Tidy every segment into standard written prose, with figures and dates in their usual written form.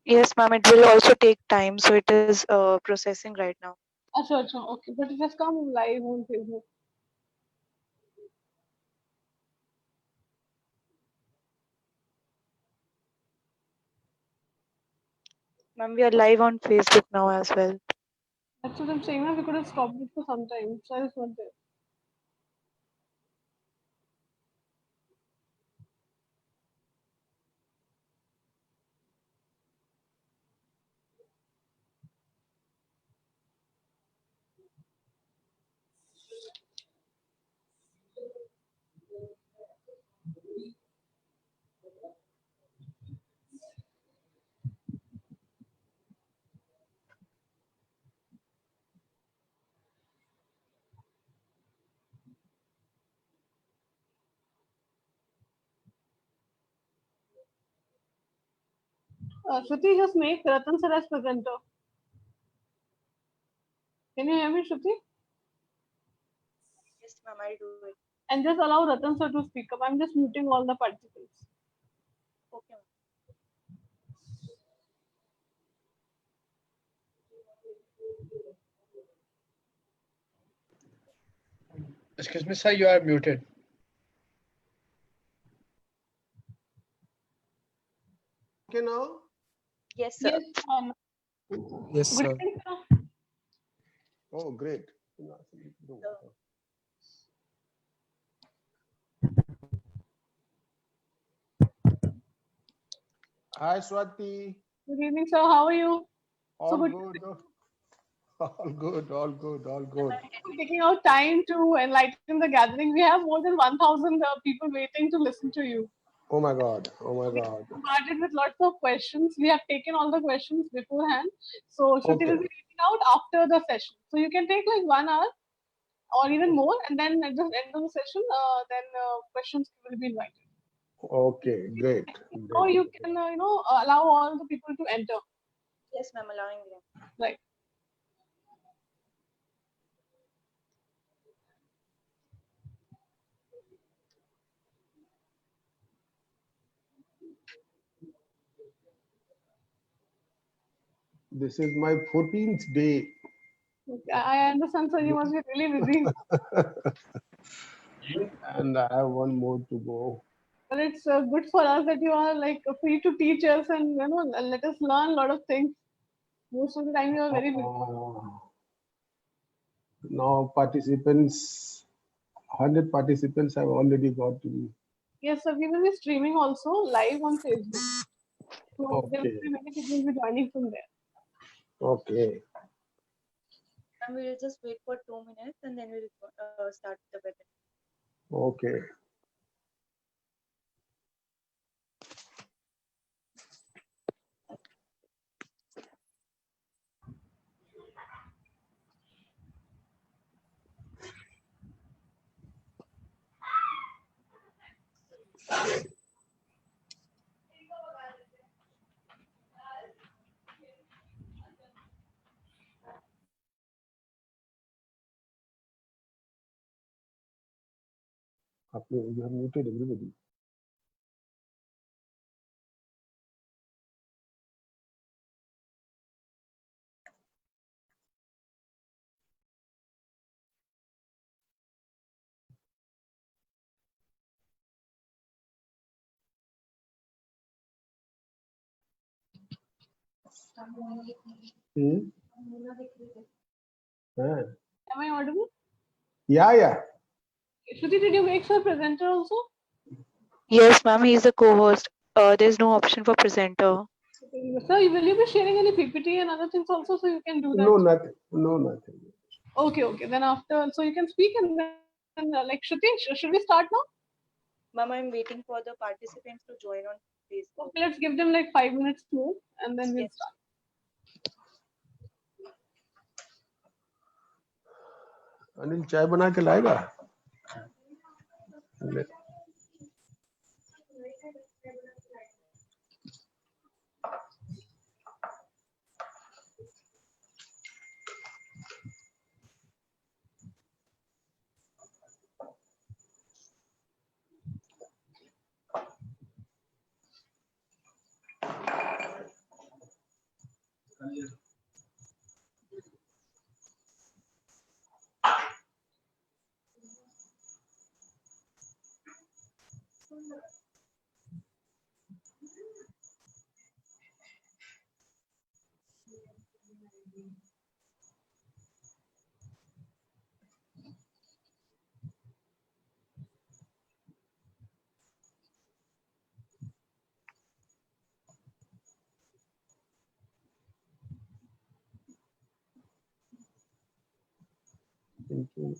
Yes, ma'am. It will also take time, so it is processing right now. अच्छा अच्छा, okay, but it has come live on Facebook. Ma'am, we are live on Facebook now as well. That's what I'm saying. Now we could have stopped it for some time. So I was not there. Shruti, just make Ratan sir as presenter. Can you hear me, Shruti? Yes, ma'am. I'll do it. And just allow Ratan sir to speak up. I'm just muting all the participants. Okay, ma'am. Excuse me, sir, you are muted. Okay now? Yes, sir. Yes, Yes, good sir. evening, sir. Oh, great. Hi, Swati. Good evening, sir. How are you? All good. good. All good. All good. All good. Taking out time to enlighten the gathering. We have more than 1,000 people waiting to listen to you. Oh my God. Oh my We God. started with lots of questions. We have taken all the questions beforehand. So Shruti Okay. will be reading out after the session. So you can take like 1 hour or even more, and then at the end of the session, then questions will be invited. Okay. Great. Or Great. you can, allow all the people to enter. Yes, ma'am. Allowing them. Right. This is my 14th day. Okay. I understand, so you must be really busy. And I have one more to go. But it's good for us that you are like free to teach us and let us learn a lot of things. Most of the time you are very busy. Now participants, 100 participants have already got to me. Yes, so we will be streaming also live on Facebook. So there will Okay. be many people will be joining from there. Okay. And we'll just wait for 2 minutes and then we'll start the webinar. Okay. You have muted everybody. Hmm? Yeah. Am I audible? Yeah. Shruti, did you make sir presenter also? Yes, ma'am. He's the co-host. There's no option for presenter. Sir, will you be sharing any PPT and other things also so you can do that? No, nothing. No, nothing. Okay. Then after, so you can speak and then like Shruti, should we start now? Ma'am, I'm waiting for the participants to join on Facebook. Okay, let's give them like 5 minutes more and then we'll Yes. start. Anil चाय बना के लाएगा Thank you.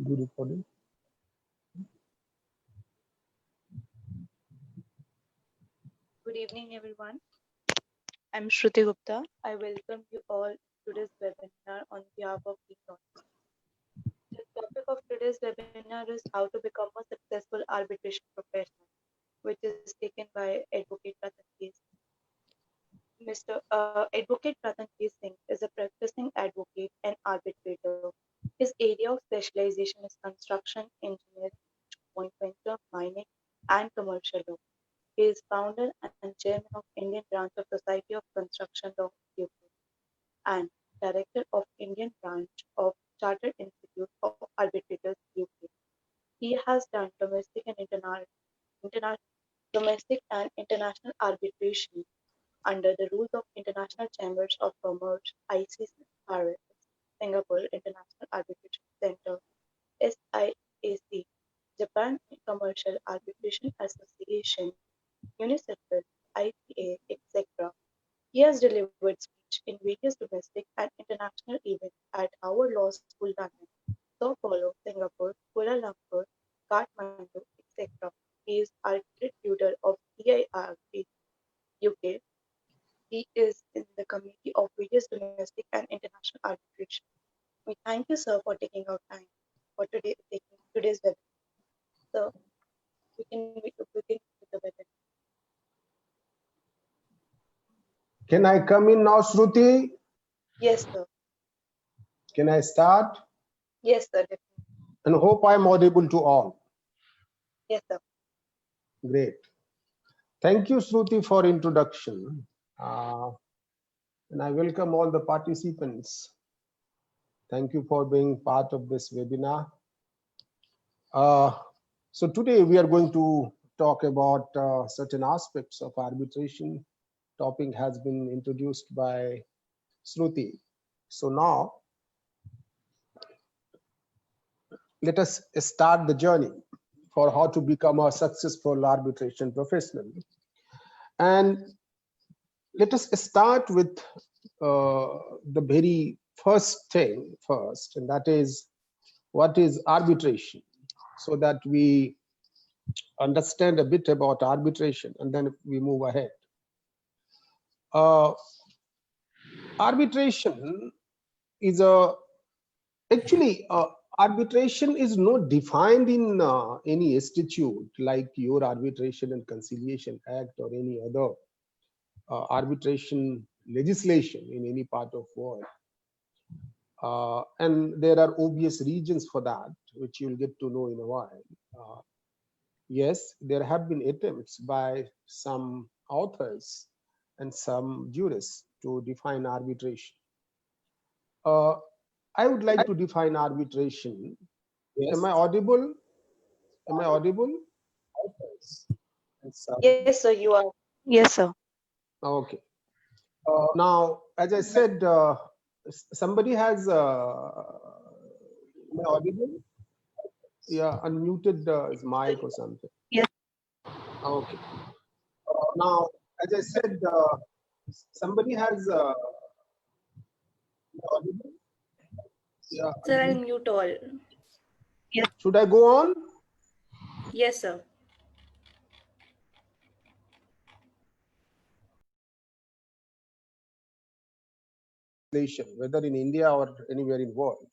Good recording. Good evening, everyone. I'm Shruti Gupta. I welcome you all to this webinar on behalf of Econs. The topic of today's webinar is how to become a successful arbitration professional, which is taken by Advocate Ratan K. Mr. Advocate Ratan K. Singh is a practicing advocate and arbitrator. His area of specialization is construction, engineering, joint venture, mining, and commercial law. He is founder and chairman of Indian branch of Society of Construction Law UK and director of Indian branch of Chartered Institute of Arbitrators UK. He has done domestic and international arbitration under the rules of International Chambers of Commerce (ICCRS), Singapore International Arbitration Centre (SIAC), Japan Commercial Arbitration Association, UNICEF, IPA, etc. He has delivered speech in various domestic and international events at Howard Law School London, Sao Paulo, Singapore, Kuala Lumpur, Kathmandu, etc. He is arbitration tutor of CIRT UK. He is in the committee of various domestic and international arbitration. We thank you, sir, for taking out time for today's webinar. So we can begin with the webinar. Can I come in now, Shruti? Yes, sir. Can I start? Yes, sir. Definitely. And hope I'm audible to all. Yes, sir. Great. Thank you, Shruti, for introduction. And I welcome all the participants. Thank you for being part of this webinar. So today we are going to talk about certain aspects of arbitration. Topic has been introduced by Shruti. So now let us start the journey for how to become a successful arbitration professional. And let us start with the very first thing first, and that is what is arbitration, so that we understand a bit about arbitration and then we move ahead. Arbitration is arbitration is not defined in any institute like your Arbitration and Conciliation Act or any other arbitration legislation in any part of the world. And there are obvious reasons for that, which you'll get to know in a while. Yes, there have been attempts by some authors and some jurists to define arbitration. I would like to define arbitration. Yes. Am I audible? Am I audible? Yes, sir, you are. Yes, sir. Okay. Now, as I said, somebody has am I audible? Yeah, unmuted his mic or something. Yes. Okay. Now, as I said, Somebody has yeah. Sir, I'll mute all. Should I go on? Yes, sir. Whether in India or anywhere in world.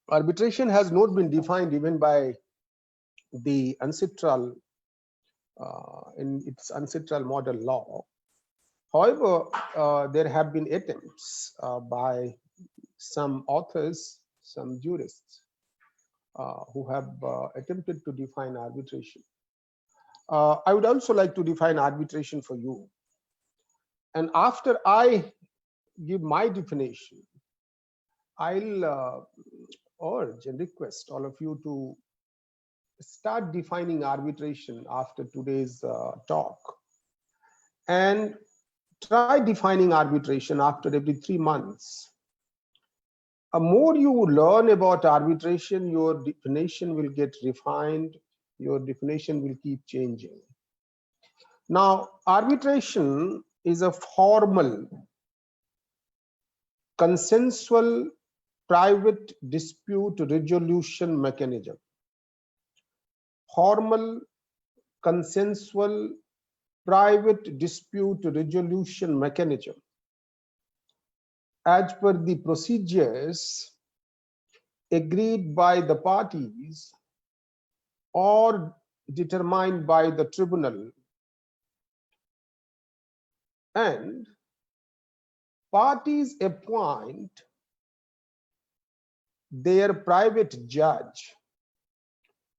Arbitration has not been defined even by the UNCITRAL in its UNCITRAL model law. However, there have been attempts by some authors, some jurists who have attempted to define arbitration. I would also like to define arbitration for you. And after I give my definition, I'll urge and request all of you to start defining arbitration after today's talk, and try defining arbitration after every 3 months. The more you learn about arbitration, your definition will get refined, your definition will keep changing. Now, arbitration is a formal, consensual, private dispute resolution mechanism. Formal, consensual, private dispute resolution mechanism as per the procedures agreed by the parties or determined by the tribunal, and parties appoint their private judge,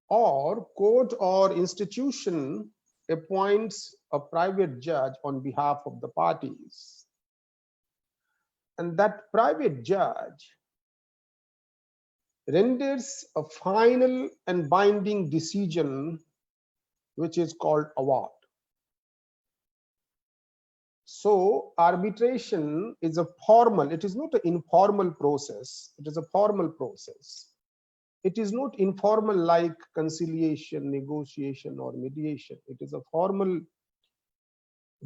or court or institution appoints a private judge on behalf of the parties, and that private judge renders a final and binding decision which is called award. So arbitration is a formal, it is not an informal process, it is a formal process. It is not informal like conciliation, negotiation, or mediation. It is a formal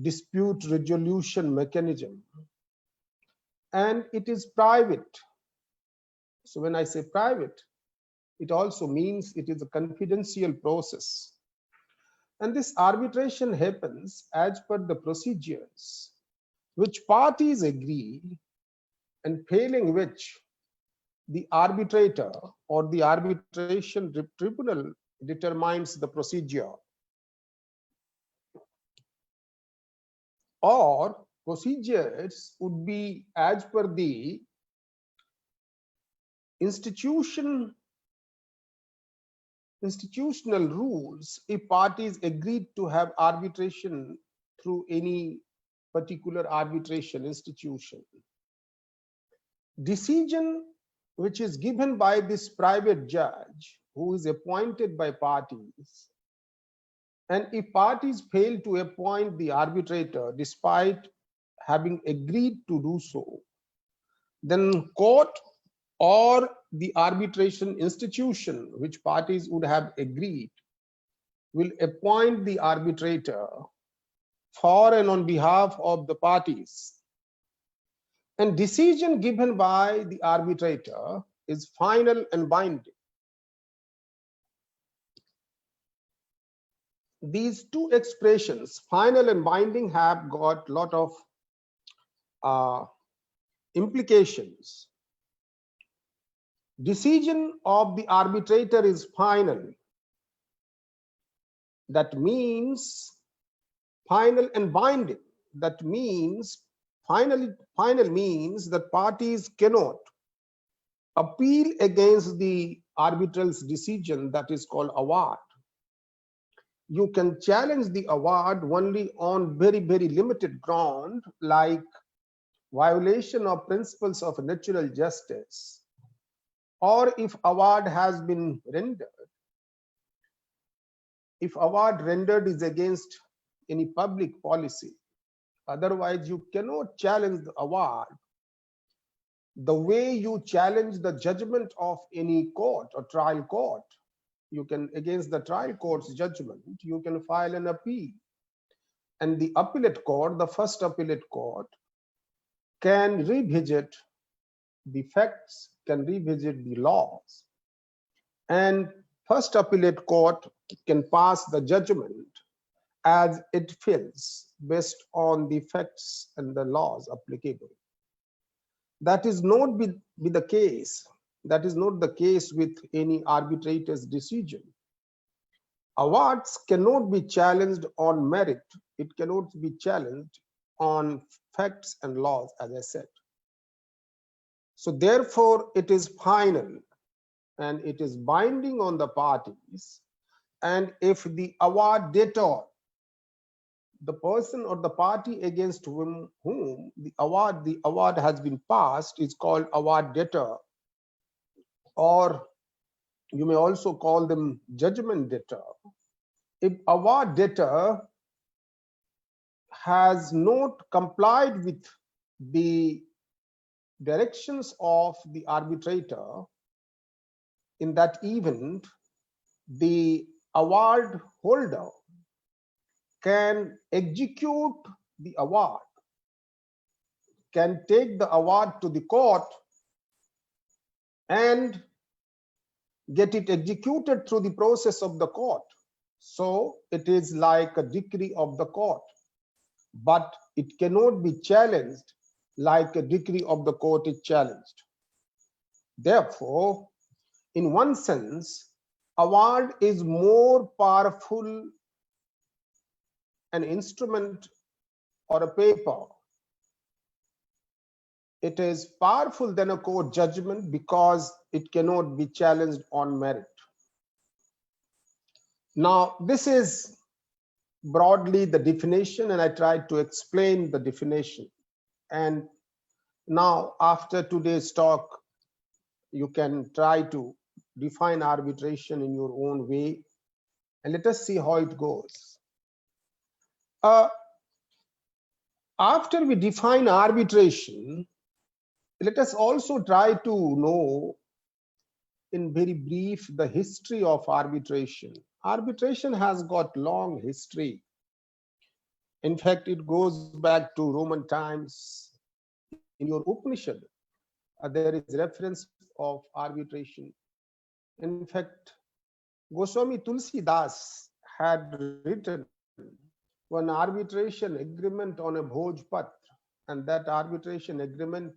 dispute resolution mechanism, and it is private. So when I say private, it also means it is a confidential process. And this arbitration happens as per the procedures which parties agree, and failing which the arbitrator or the arbitration tribunal determines the procedure, or procedures would be as per the institutional rules if parties agreed to have arbitration through any particular arbitration institution. Decision which is given by this private judge who is appointed by parties, and if parties fail to appoint the arbitrator despite having agreed to do so, then court or the arbitration institution which parties would have agreed will appoint the arbitrator for and on behalf of the parties. And decision given by the arbitrator is final and binding. These two expressions, final and binding, have got a lot of implications. Decision of the arbitrator is final. That means final and binding. That means final means that parties cannot appeal against the arbitral's decision, that is called award. You can challenge the award only on very, very limited ground, like violation of principles of natural justice, or if award has been rendered, if award rendered is against any public policy. Otherwise, you cannot challenge the award the way you challenge the judgment of any court or trial court. You can, against the trial court's judgment, you can file an appeal. and the appellate court, the first appellate court, can revisit the facts, can revisit the laws, and first appellate court can pass the judgment as it feels based on the facts and the laws applicable. That is not be the case. That is not the case with any arbitrator's decision. Awards cannot be challenged on merit. It cannot be challenged on facts and laws, as I said. So therefore, it is final and it is binding on the parties. And if the award debtor, the person or the party against whom the award has been passed, is called award debtor, or you may also call them judgment debtor. If award debtor has not complied with the directions of the arbitrator, in that event, the award holder can execute the award, can take the award to the court and get it executed through the process of the court. So it is like a decree of the court, but it cannot be challenged like a decree of the court is challenged. Therefore, in one sense, award is more powerful an instrument or a paper. It is powerful than a court judgment because it cannot be challenged on merit. Now, this is broadly the definition, and I tried to explain the definition. And now, after today's talk, you can try to define arbitration in your own way, and let us see how it goes. After we define arbitration, let us also try to know in very brief the history of arbitration. Arbitration has got long history. In fact, it goes back to Roman times. In your Upanishad, there is reference of arbitration. In fact, Goswami Tulsidas had written one arbitration agreement on a Bhojpatra, and that arbitration agreement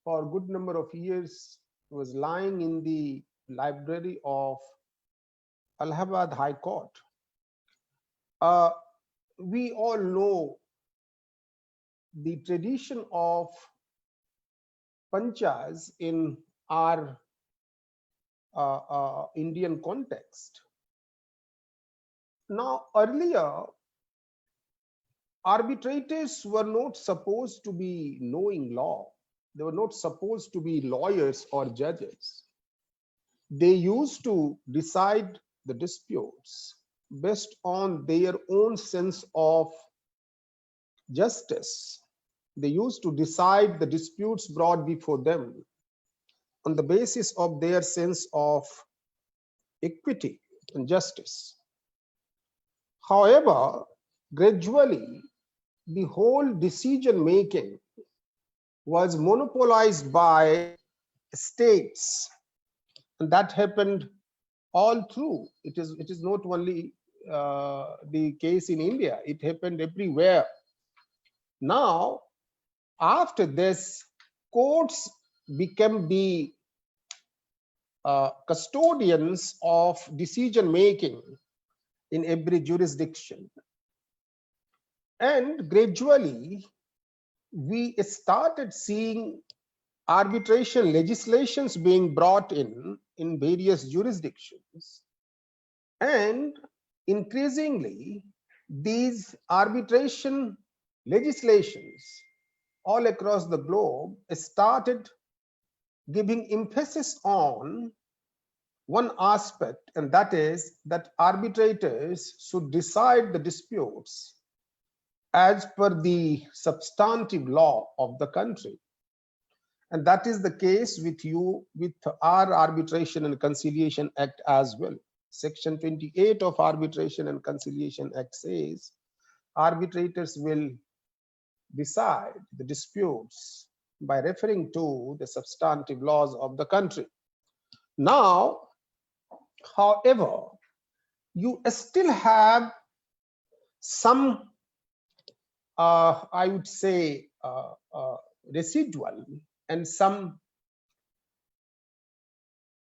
for a good number of years was lying in the library of Allahabad High Court. We all know the tradition of panchas in our Indian context. Now, earlier, arbitrators were not supposed to be knowing law. They were not supposed to be lawyers or judges. They used to decide the disputes based on their own sense of justice. They used to decide the disputes brought before them on the basis of their sense of equity and justice. However, gradually, the whole decision making was monopolized by states, and that happened all through. It is not only the case in India, it happened everywhere. Now, after this, courts became the custodians of decision making in every jurisdiction. And gradually, we started seeing arbitration legislations being brought in various jurisdictions. And increasingly, these arbitration legislations all across the globe started giving emphasis on one aspect, and that is that arbitrators should decide the disputes as per the substantive law of the country. And that is the case with our Arbitration and Conciliation Act as well. Section 28 of Arbitration and Conciliation Act says arbitrators will decide the disputes by referring to the substantive laws of the country. Now, however, you still have some, I would say, residual and some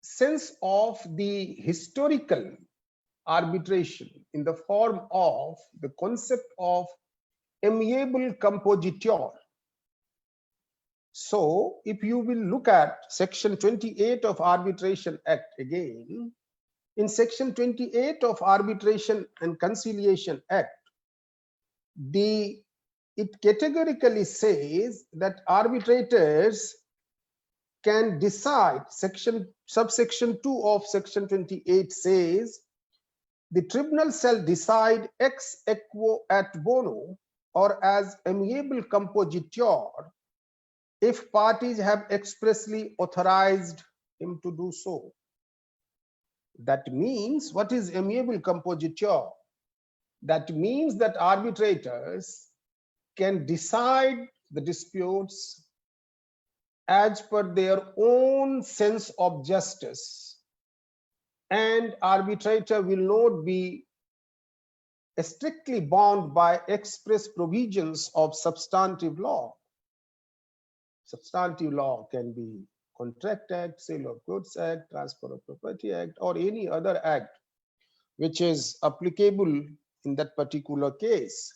sense of the historical arbitration in the form of the concept of amiable compositure. So if you will look at section 28 of Arbitration Act again, in section 28 of Arbitration and Conciliation Act, it categorically says that arbitrators can decide, subsection 2 of section 28 says, the tribunal shall decide ex equo et bono or as amiable compositor if parties have expressly authorized him to do so. That means, what is amiable compositor? That means that arbitrators can decide the disputes as per their own sense of justice, and arbitrator will not be strictly bound by express provisions of substantive law. Substantive law can be Contract Act, Sale of Goods Act, Transfer of Property Act, or any other act which is applicable in that particular case.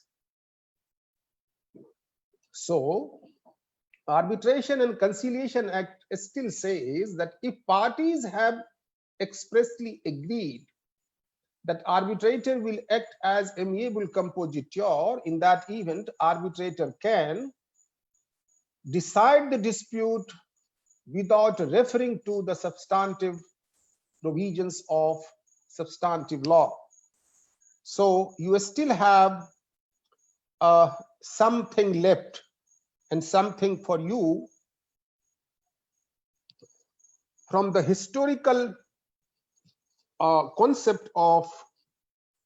So, Arbitration and Conciliation Act still says that if parties have expressly agreed that arbitrator will act as amiable compositor, in that event, arbitrator can decide the dispute without referring to the substantive provisions of substantive law. So you still have something left and something for you from the historical concept of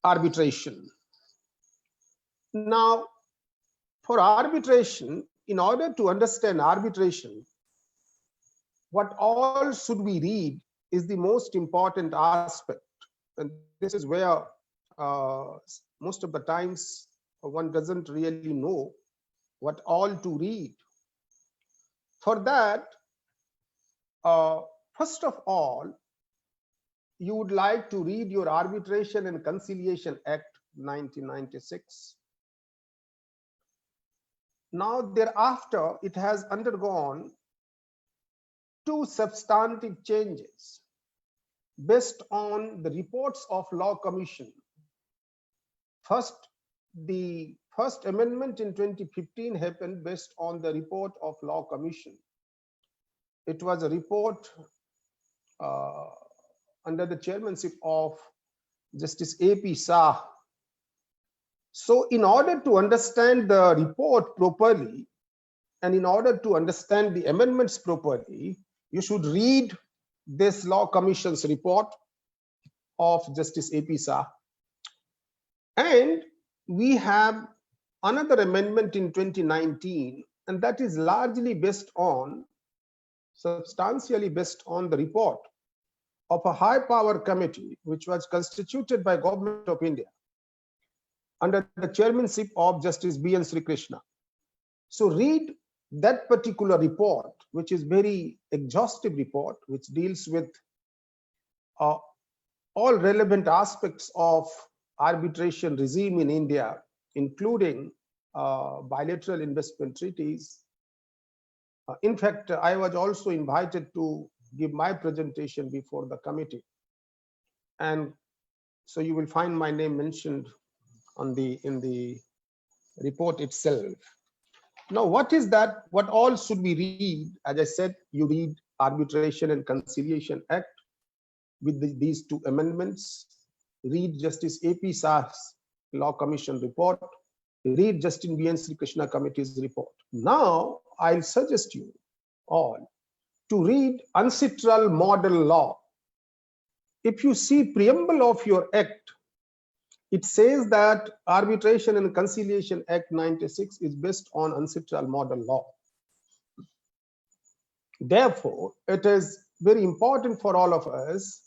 arbitration. Now, for arbitration, in order to understand arbitration, what all should we read is the most important aspect. And this is where most of the times one doesn't really know what all to read. For that, first of all, you would like to read your Arbitration and Conciliation Act 1996. Now, thereafter, it has undergone two substantive changes based on the reports of Law Commission. First, the first amendment in 2015 happened based on the report of Law Commission. It was a report under the chairmanship of Justice A.P. Shah. So in order to understand the report properly, and in order to understand the amendments properly, you should read this Law Commission's report of Justice A.P. Shah. And we have another amendment in 2019, and that is largely based on, substantially based on the report of a high power committee which was constituted by Government of India under the chairmanship of Justice B.N. Sri Krishna. So read that particular report, which is very exhaustive report, which deals with all relevant aspects of arbitration regime in India, including bilateral investment treaties. In fact, I was also invited to give my presentation before the committee. And so you will find my name mentioned on in the report itself. Now, what is that? What all should we read? As I said, you read Arbitration and Conciliation Act with these two amendments. Read Justice A.P. Shah's Law Commission report. Read Justice B.N. Sri Krishna Committee's report. Now, I'll suggest you all to read Ancestral Model Law. If you see preamble of your act, it says that Arbitration and Conciliation Act 96 is based on UNCITRAL model law. Therefore, it is very important for all of us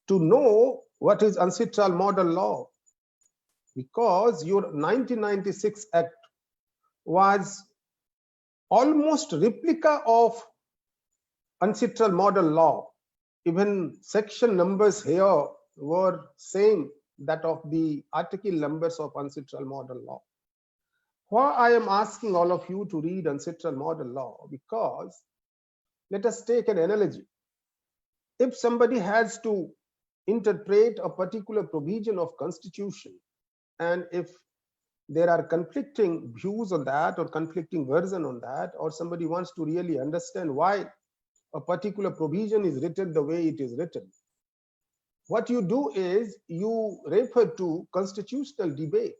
to know what is UNCITRAL model law, because your 1996 Act was almost replica of UNCITRAL model law. Even section numbers here were same that of the article numbers of UNCITRAL model law. Why I am asking all of you to read UNCITRAL model law? Because let us take an analogy. If somebody has to interpret a particular provision of constitution, and if there are conflicting views on that or conflicting version on that, or somebody wants to really understand why a particular provision is written the way it is written, what you do is you refer to constitutional debate,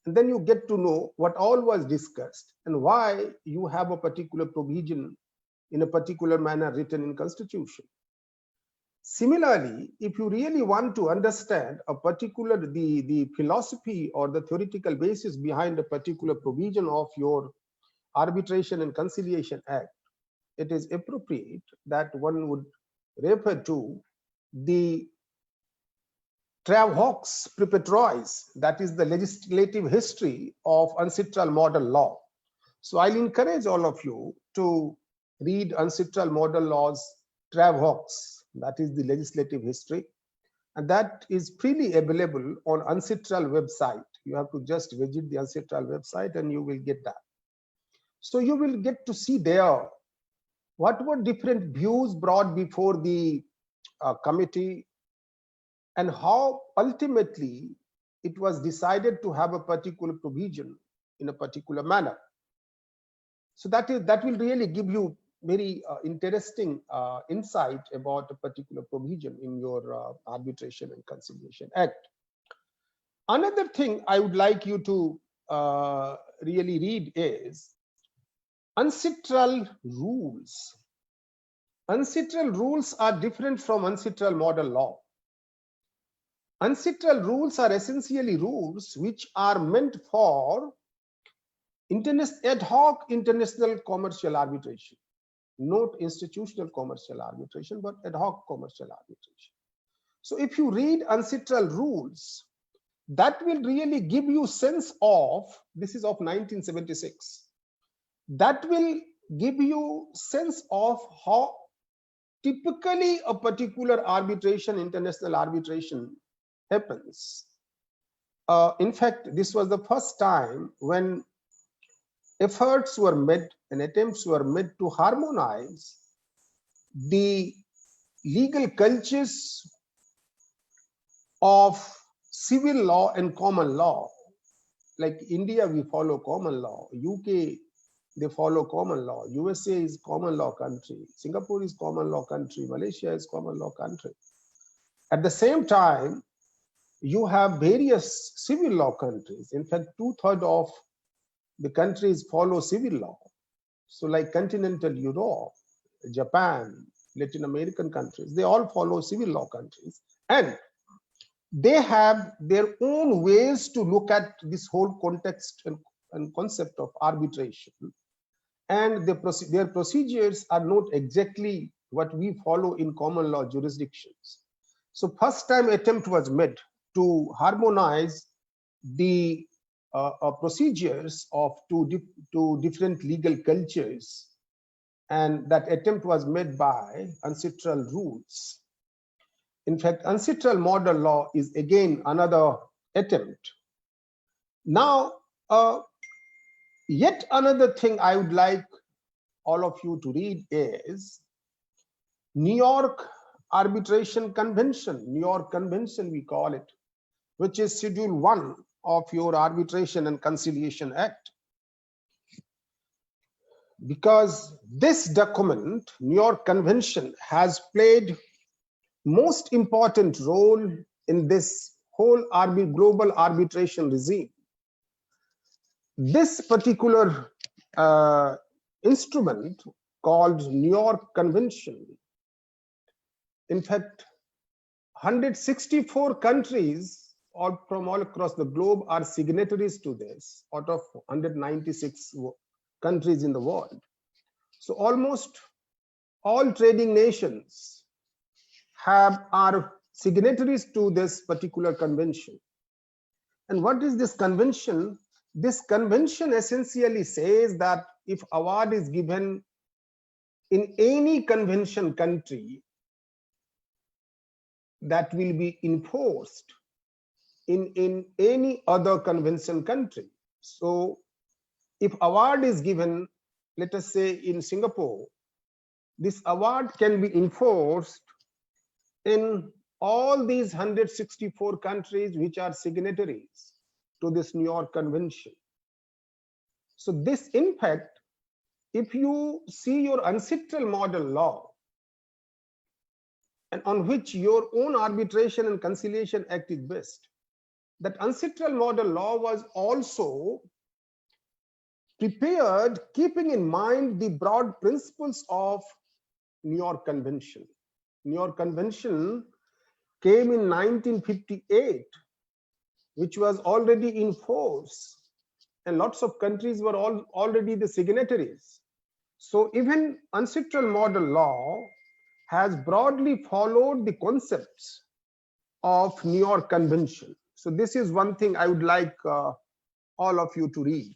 and then you get to know what all was discussed and why you have a particular provision in a particular manner written in constitution. Similarly, if you really want to understand a particular the philosophy or the theoretical basis behind a particular provision of your Arbitration and Conciliation Act, it is appropriate that one would refer to the Travaux Preparatoires, that is the legislative history of UNCITRAL model law. So I'll encourage all of you to read UNCITRAL model law's Travaux, that is the legislative history, and that is freely available on UNCITRAL website. You have to just visit the UNCITRAL website and you will get that. So you will get to see there what were different views brought before the committee, and how ultimately it was decided to have a particular provision in a particular manner. So that will really give you very interesting insight about a particular provision in your Arbitration and Conciliation Act. Another thing I would like you to really read is UNCITRAL rules. UNCITRAL rules are different from UNCITRAL model law. UNCITRAL rules are essentially rules which are meant for ad hoc international commercial arbitration, not institutional commercial arbitration, but ad hoc commercial arbitration. So if you read UNCITRAL rules, that will really give you sense of, this is of 1976, that will give you sense of how typically a particular arbitration, international arbitration happens. In fact, this was the first time when efforts were made and attempts were made to harmonize the legal cultures of civil law and common law. Like India, we follow common law. UK, they follow common law. USA is common law country. Singapore is common law country. Malaysia is common law country. At the same time, you have various civil law countries. In fact, 2/3 of the countries follow civil law. So like continental Europe, Japan, Latin American countries, they all follow civil law countries. And they have their own ways to look at this whole context and concept of arbitration. And their procedures are not exactly what we follow in common law jurisdictions. So first time attempt was made to harmonize the procedures of two different legal cultures, and that attempt was made by UNCITRAL rules. In fact, UNCITRAL model law is again another attempt. Now, yet another thing I would like all of you to read is New York Arbitration Convention, New York Convention we call it, which is Schedule 1 of your Arbitration and Conciliation Act. Because this document, New York Convention, has played most important role in this whole global arbitration regime. This particular instrument called New York Convention, in fact, 164 countries from all across the globe are signatories to this out of 196 countries in the world. So almost all trading nations are signatories to this particular convention. And what is this convention? This convention essentially says that if award is given in any convention country, that will be enforced in any other convention country. So if award is given, let us say in Singapore, this award can be enforced in all these 164 countries which are signatories to this New York Convention. So this, in fact, if you see your ancestral model law, and on which your own Arbitration and Conciliation Act is based, that ancestral model law was also prepared keeping in mind the broad principles of New York Convention. New York Convention came in 1958, which was already in force, and lots of countries were already the signatories. So even ancestral model law has broadly followed the concepts of New York Convention. So this is one thing I would like all of you to read.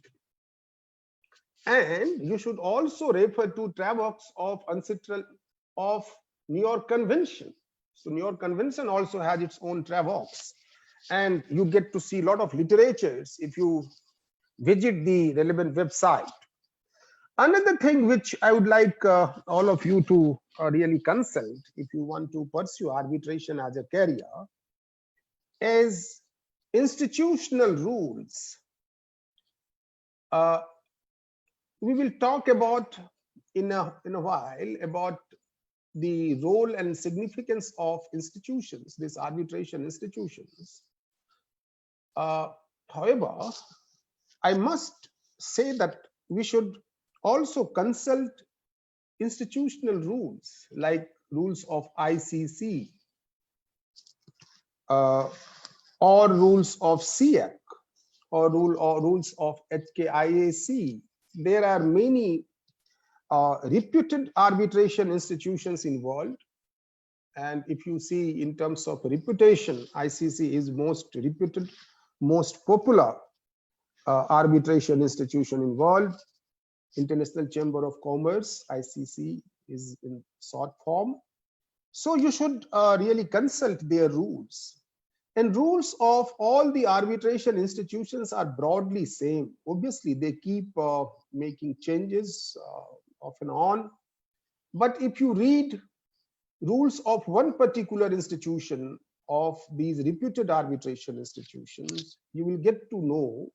And you should also refer to Travox of ancestral of New York Convention. So New York Convention also has its own Travox, and you get to see a lot of literatures if you visit the relevant website. Another thing which I would like all of you to really consult if you want to pursue arbitration as a career is institutional rules. We will talk about in a while about the role and significance of institutions, these arbitration institutions. However, I must say that we should also consult institutional rules like rules of ICC or rules of SIAC or rules of HKIAC. There are many reputed arbitration institutions involved, and if you see in terms of reputation, ICC is most reputed, most popular arbitration institution involved. International Chamber of Commerce, ICC, is in short form. So you should really consult their rules. And rules of all the arbitration institutions are broadly same. Obviously, they keep making changes off and on. But if you read rules of one particular institution of these reputed arbitration institutions, you will get to know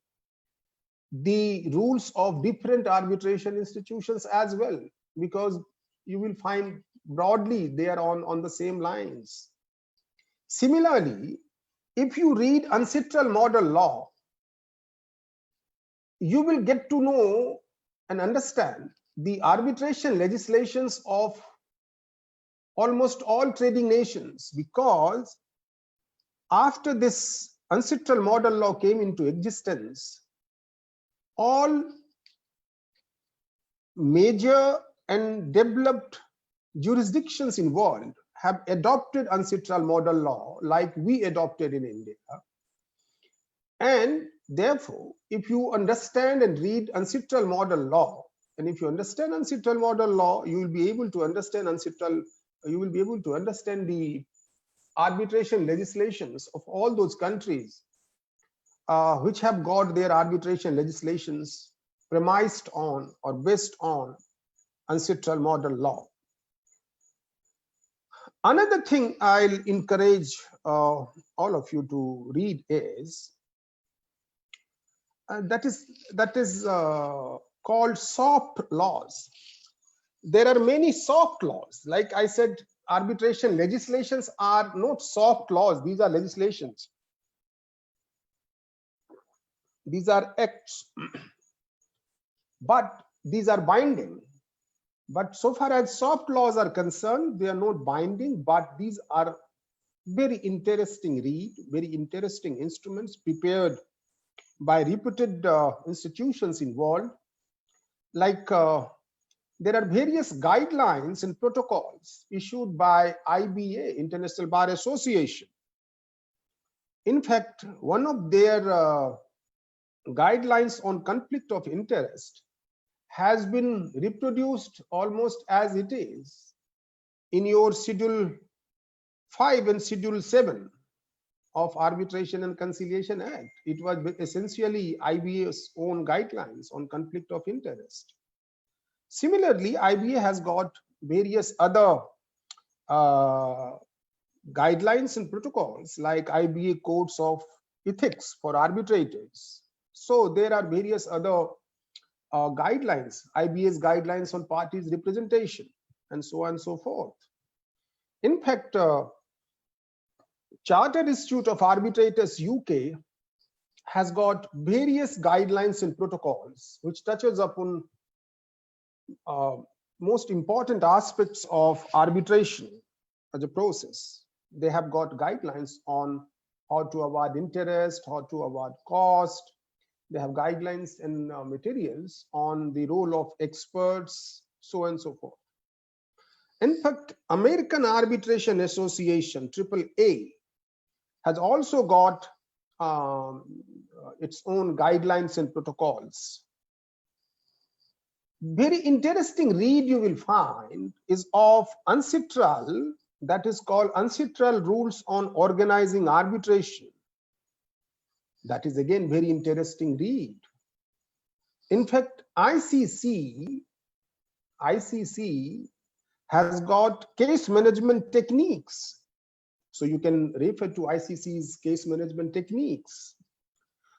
the rules of different arbitration institutions as well, because you will find broadly they are on the same lines. Similarly, if you read ancestral model law, you will get to know and understand the arbitration legislations of almost all trading nations, because after this ancestral model law came into existence, all major and developed jurisdictions involved have adopted ancestral model law like we adopted in India. And therefore, if you understand and read ancestral model law, and if you understand ancestral model law, you will be able to understand the arbitration legislations of all those countries which have got their arbitration legislations premised on or based on ancestral model law. Another thing I'll encourage all of you to read is that is called soft laws. There are many soft laws. Like I said, arbitration legislations are not soft laws. These are legislations. These are acts, but these are binding. But so far as soft laws are concerned, they are not binding, but these are very interesting read, very interesting instruments prepared by reputed institutions involved. Like there are various guidelines and protocols issued by IBA, International Bar Association. In fact, one of their guidelines on conflict of interest has been reproduced almost as it is in your Schedule 5 and Schedule 7 of Arbitration and Conciliation Act. It was essentially IBA's own guidelines on conflict of interest. Similarly, IBA has got various other guidelines and protocols like IBA codes of ethics for arbitrators. So there are various other guidelines, IBA's guidelines on parties representation, and so on and so forth. In fact, Chartered Institute of Arbitrators UK has got various guidelines and protocols which touches upon most important aspects of arbitration as a process. They have got guidelines on how to award interest, how to award cost. They have guidelines and materials on the role of experts, so on and so forth. In fact, American Arbitration Association, AAA, has also got its own guidelines and protocols. Very interesting read you will find is of UNCITRAL, that is called UNCITRAL Rules on Organizing Arbitration. That is again very interesting read. In fact, ICC has got case management techniques. So you can refer to ICC's case management techniques.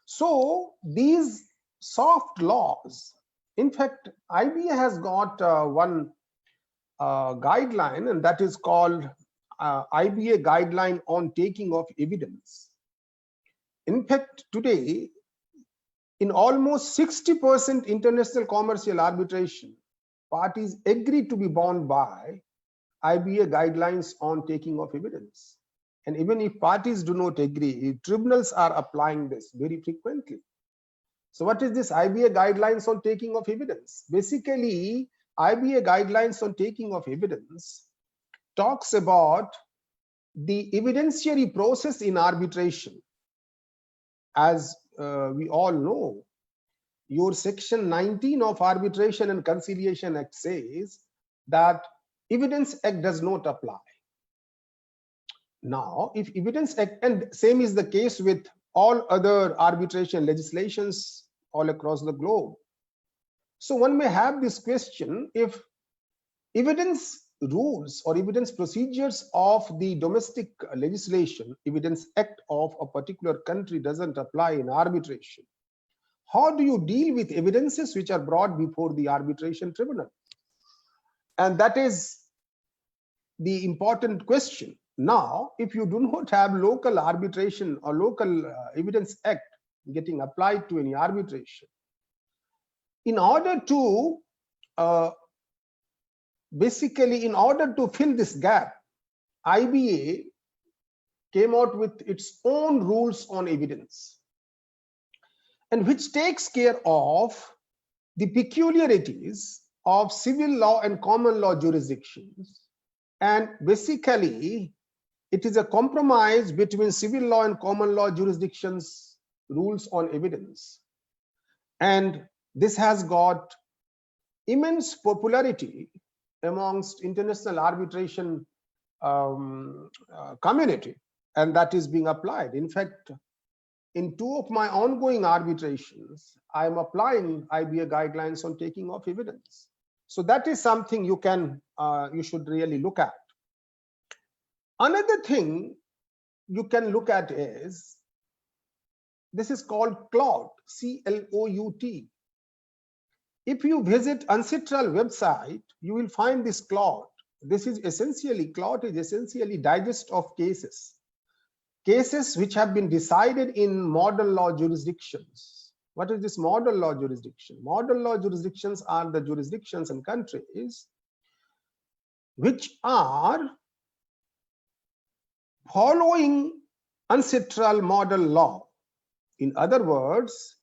So these soft laws, in fact, IBA has got one guideline, and that is called IBA Guideline on Taking of Evidence. In fact, today, in almost 60% international commercial arbitration, parties agree to be bound by IBA guidelines on taking of evidence. And even if parties do not agree, tribunals are applying this very frequently. So what is this IBA guidelines on taking of evidence? Basically, IBA guidelines on taking of evidence talks about the evidentiary process in arbitration. As we all know, your section 19 of Arbitration and Conciliation Act says that Evidence Act does not apply. Now, if Evidence Act, and same is the case with all other arbitration legislations all across the globe. So one may have this question, if evidence rules or evidence procedures of the domestic legislation, Evidence Act of a particular country doesn't apply in arbitration, how do you deal with evidences which are brought before the arbitration tribunal? And that is the important question. Now, if you do not have local arbitration or local Evidence Act getting applied to any arbitration, in order to basically, in order to fill this gap, IBA came out with its own rules on evidence, and which takes care of the peculiarities of civil law and common law jurisdictions. And basically, it is a compromise between civil law and common law jurisdictions rules on evidence. And this has got immense popularity amongst international arbitration community, and that is being applied. In fact, in 2 of my ongoing arbitrations, I am applying IBA guidelines on taking of evidence. So that is something you can, you should really look at. Another thing you can look at is, this is called CLOUT, C-L-O-U-T. If you visit UNCITRAL website, you will find this CLOUT. This is essentially, CLOUT is essentially digest of cases. Cases which have been decided in model law jurisdictions. What is this model law jurisdiction? Model law jurisdictions are the jurisdictions and countries which are following ancestral model law. In other words,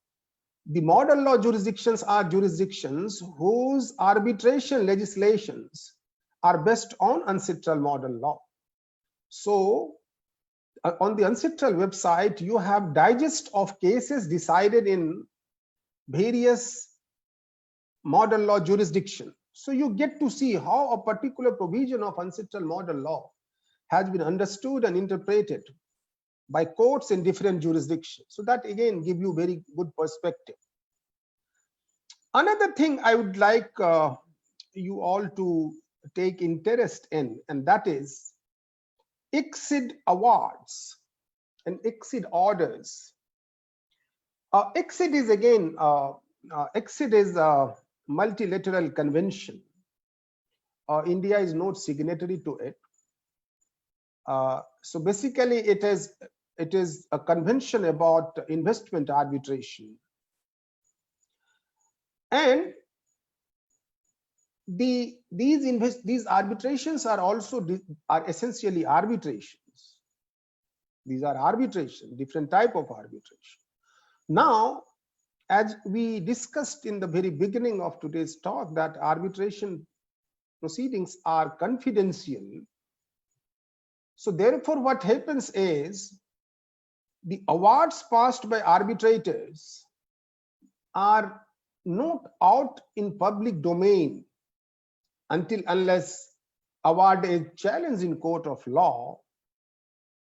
the model law jurisdictions are jurisdictions whose arbitration legislations are based on ancestral model law. So on the ancestral website, you have digest of cases decided in various model law jurisdiction. So you get to see how a particular provision of ancestral model law has been understood and interpreted by courts in different jurisdictions. So that again give you very good perspective. Another thing I would like you all to take interest in, and that is ICSID awards and ICSID orders. ICSID is again, ICSID is a multilateral convention. India is not signatory to it. So basically it is a convention about investment arbitration. And these arbitrations are also essentially arbitrations. These are arbitration, different type of arbitration. Now, as we discussed in the very beginning of today's talk, that arbitration proceedings are confidential. So therefore, what happens is the awards passed by arbitrators are not out in public domain until unless award is challenged in court of law.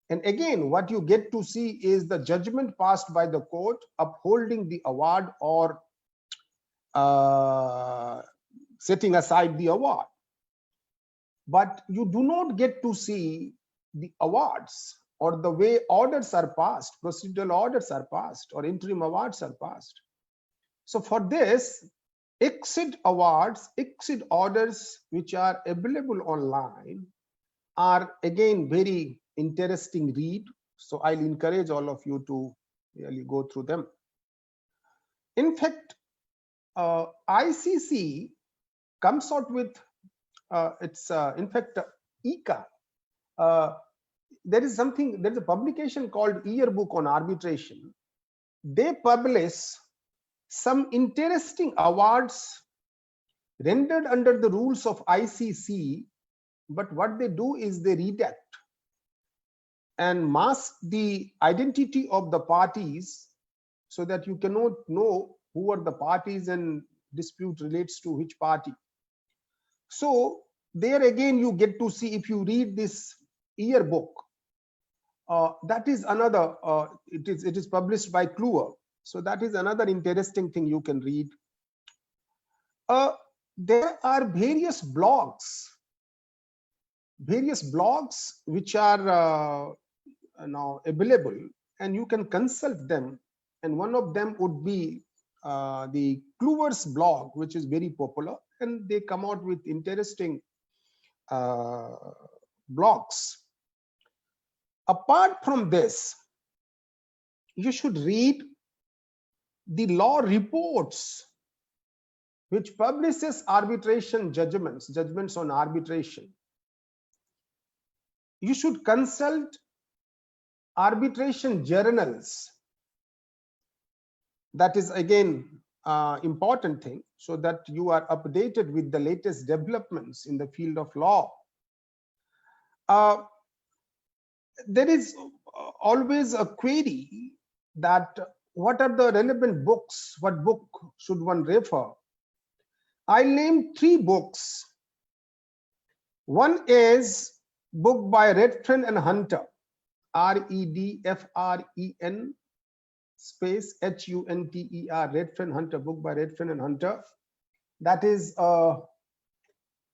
And again, what you get to see is the judgment passed by the court upholding the award or setting aside the award. But you do not get to see the awards or the way orders are passed, procedural orders are passed, or interim awards are passed. So for this, ICSID awards, ICSID orders which are available online are again very interesting read. So I'll encourage all of you to really go through them. In fact, ICC comes out with in fact ICA. There is a publication called Yearbook on Arbitration. They publish some interesting awards rendered under the rules of ICC, but what they do is they redact and mask the identity of the parties so that you cannot know who are the parties and dispute relates to which party. So there again you get to see, if you read this yearbook, that is another, it is published by Kluwer. So that is another interesting thing you can read. There are various blogs which are now available, and you can consult them. And one of them would be the Kluwer's blog, which is very popular, and they come out with interesting blogs. Apart from this, you should read the law reports which publishes arbitration judgments on arbitration. You should consult arbitration journals. That is again important thing, so that you are updated with the latest developments in the field of law. There is always a query that what are the relevant books, what book should one refer? I named 3 books. One is book by Redfern and Hunter, REDFREN space HUNTER, Redfern Hunter, book by Redfern and Hunter. That is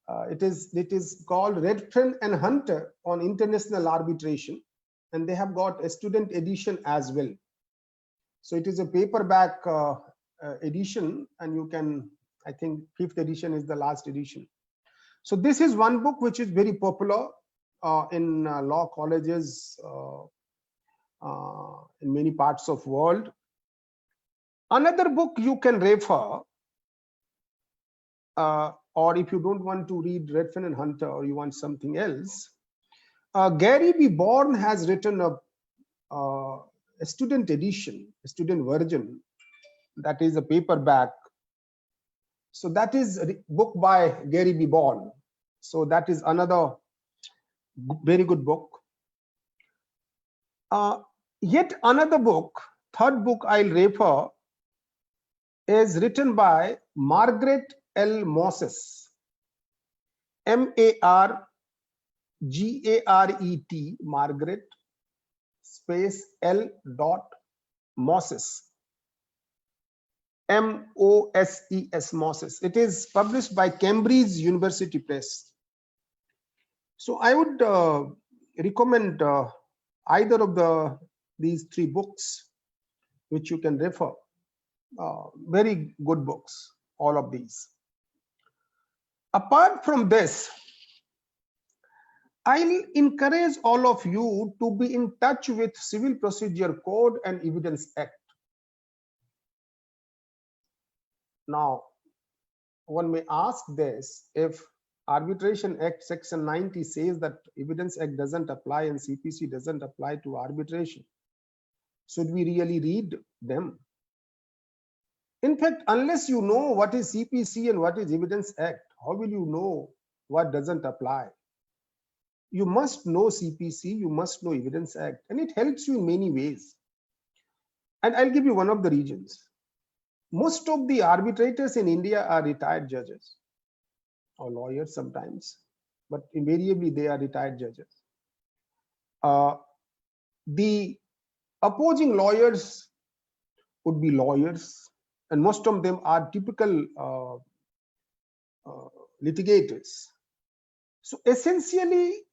it is called Redfern and Hunter on International Arbitration, and they have got a student edition as well. So it is a paperback edition, and you can, I think 5th edition is the last edition. So this is one book which is very popular in law colleges in many parts of world. Another book you can refer, or if you don't want to read Redfern and Hunter or you want something else, Gary B. Bourne has written a student edition, a student version, that is a paperback. So that is a book by Gary B. Bourne. So that is another very good book. Yet another book, third book I'll refer, is written by Margaret L. Moses, M-A-R-G-A-R-E-T, Margaret space L. Moses, M-O-S-E-S, Moses. It is published by Cambridge University Press. So I would recommend either of these three books, which you can refer. Very good books, all of these. Apart from this, I'll encourage all of you to be in touch with Civil Procedure Code and Evidence Act. Now, one may ask this: if Arbitration Act Section 90 says that Evidence Act doesn't apply and CPC doesn't apply to arbitration, should we really read them? In fact, unless you know what is CPC and what is Evidence Act, how will you know what doesn't apply? You must know CPC, you must know Evidence Act, and it helps you in many ways. And I'll give you one of the reasons. Most of the arbitrators in India are retired judges or lawyers sometimes, but invariably they are retired judges. The opposing lawyers would be lawyers, and most of them are typical litigators. So essentially,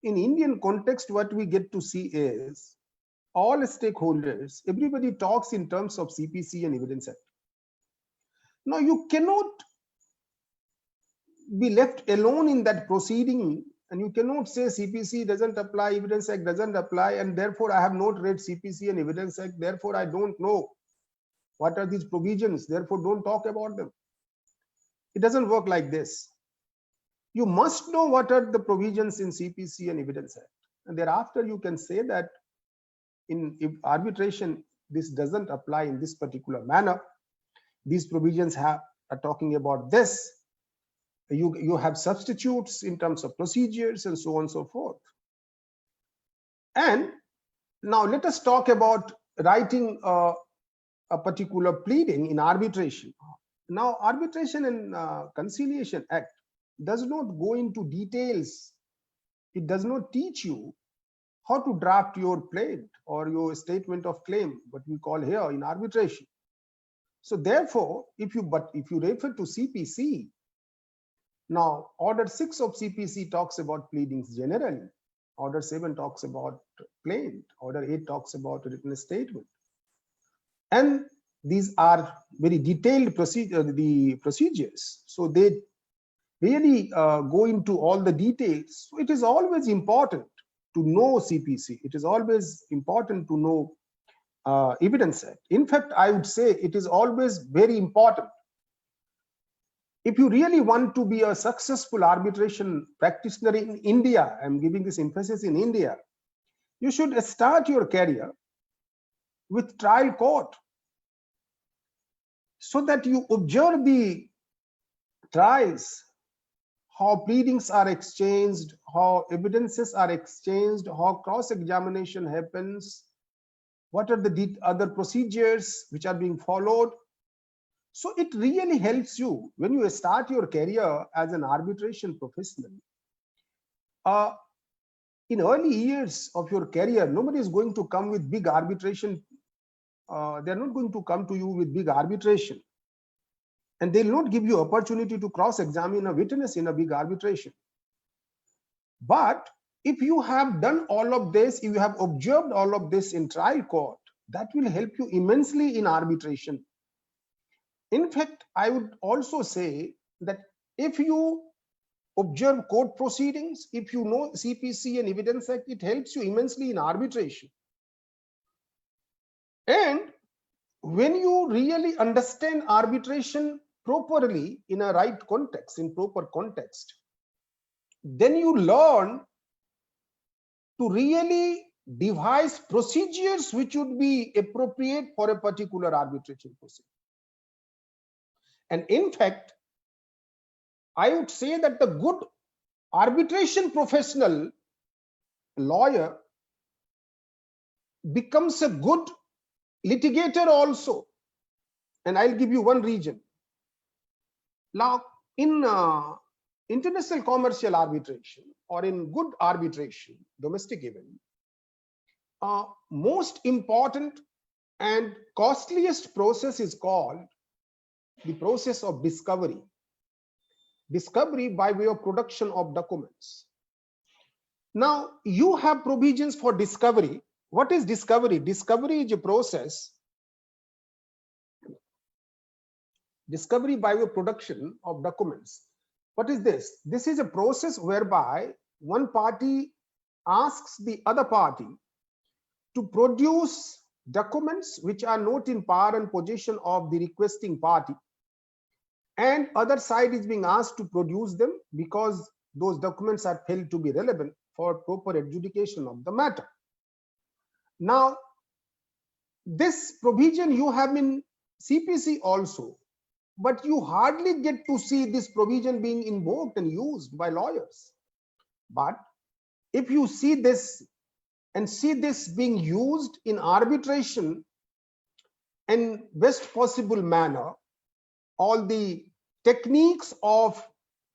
in Indian context, what we get to see is all stakeholders, everybody talks in terms of CPC and Evidence Act. Now, you cannot be left alone in that proceeding, and you cannot say CPC doesn't apply, Evidence Act doesn't apply, and therefore I have not read CPC and Evidence Act, therefore I don't know what are these provisions, therefore don't talk about them. It doesn't work like this. You must know what are the provisions in CPC and Evidence Act, and thereafter you can say that if arbitration, this doesn't apply in this particular manner. These provisions are talking about this. You have substitutes in terms of procedures and so on and so forth. And now let us talk about writing a particular pleading in arbitration. Now, Arbitration and Conciliation Act does not go into details. It does not teach you how to draft your plaint or your statement of claim, what we call here in arbitration. So therefore, if you refer to CPC, now Order 6 of CPC talks about pleadings generally. Order 7 talks about plaint. Order 8 talks about written statement. And these are very detailed procedures. So they really go into all the details. So it is always important to know CPC. It is always important to know Evidence Act. In fact, I would say it is always very important. If you really want to be a successful arbitration practitioner in India, I'm giving this emphasis in India, you should start your career with trial court, so that you observe the trials, how pleadings are exchanged, how evidences are exchanged, how cross-examination happens, what are the other procedures which are being followed. So it really helps you when you start your career as an arbitration professional. In early years of your career, nobody is going to come with big arbitration. They're not going to come to you with big arbitration. And they'll not give you opportunity to cross-examine a witness in a big arbitration. But if you have done all of this, if you have observed all of this in trial court, that will help you immensely in arbitration. In fact, I would also say that if you observe court proceedings, if you know CPC and Evidence Act, it helps you immensely in arbitration. And when you really understand arbitration properly in a right context, in proper context, then you learn to really devise procedures which would be appropriate for a particular arbitration procedure. And in fact, I would say that the good arbitration professional lawyer becomes a good litigator also. And I'll give you one reason. Now, in international commercial arbitration or in good arbitration, domestic event, most important and costliest process is called the process of discovery. Discovery by way of production of documents. Now, you have provisions for discovery. What is discovery? Discovery is a process. Discovery by way of production of documents. What is this? This is a process whereby one party asks the other party to produce documents which are not in power and possession of the requesting party, and other side is being asked to produce them because those documents are felt to be relevant for proper adjudication of the matter. Now, this provision you have in CPC also, but you hardly get to see this provision being invoked and used by lawyers. But if you see this and see this being used in arbitration in best possible manner, all the techniques of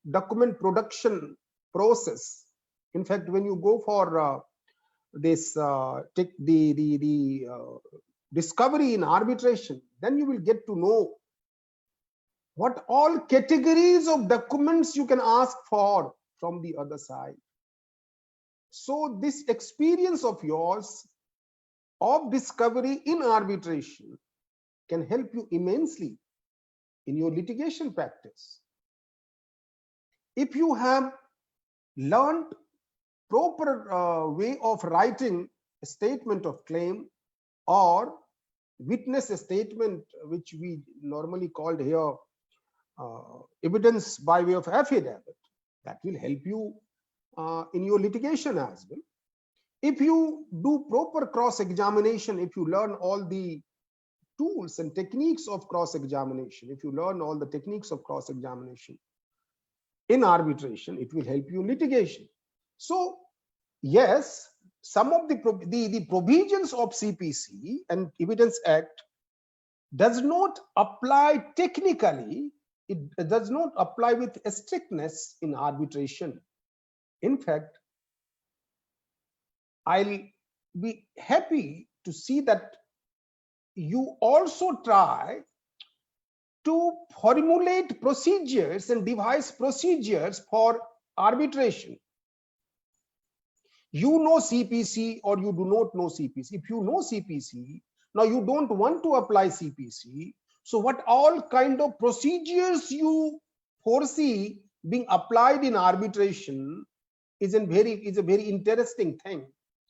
document production process. In fact, when you go for this discovery in arbitration, then you will get to know what all categories of documents you can ask for from the other side. So this experience of yours of discovery in arbitration can help you immensely in your litigation practice. If you have learned proper way of writing a statement of claim or witness a statement, which we normally called here evidence by way of affidavit, that will help you in your litigation as well. If you do proper cross-examination, if you learn all the tools and techniques of cross-examination, if you learn all the techniques of cross-examination in arbitration, it will help you in litigation. So yes, some of the provisions of CPC and Evidence Act does not apply technically, it does not apply with strictness in arbitration. In fact, I'll be happy to see that you also try to formulate procedures and devise procedures for arbitration. You know CPC or you do not know CPC. If you know CPC, now you don't want to apply CPC. So what all kind of procedures you foresee being applied in arbitration is a very interesting thing.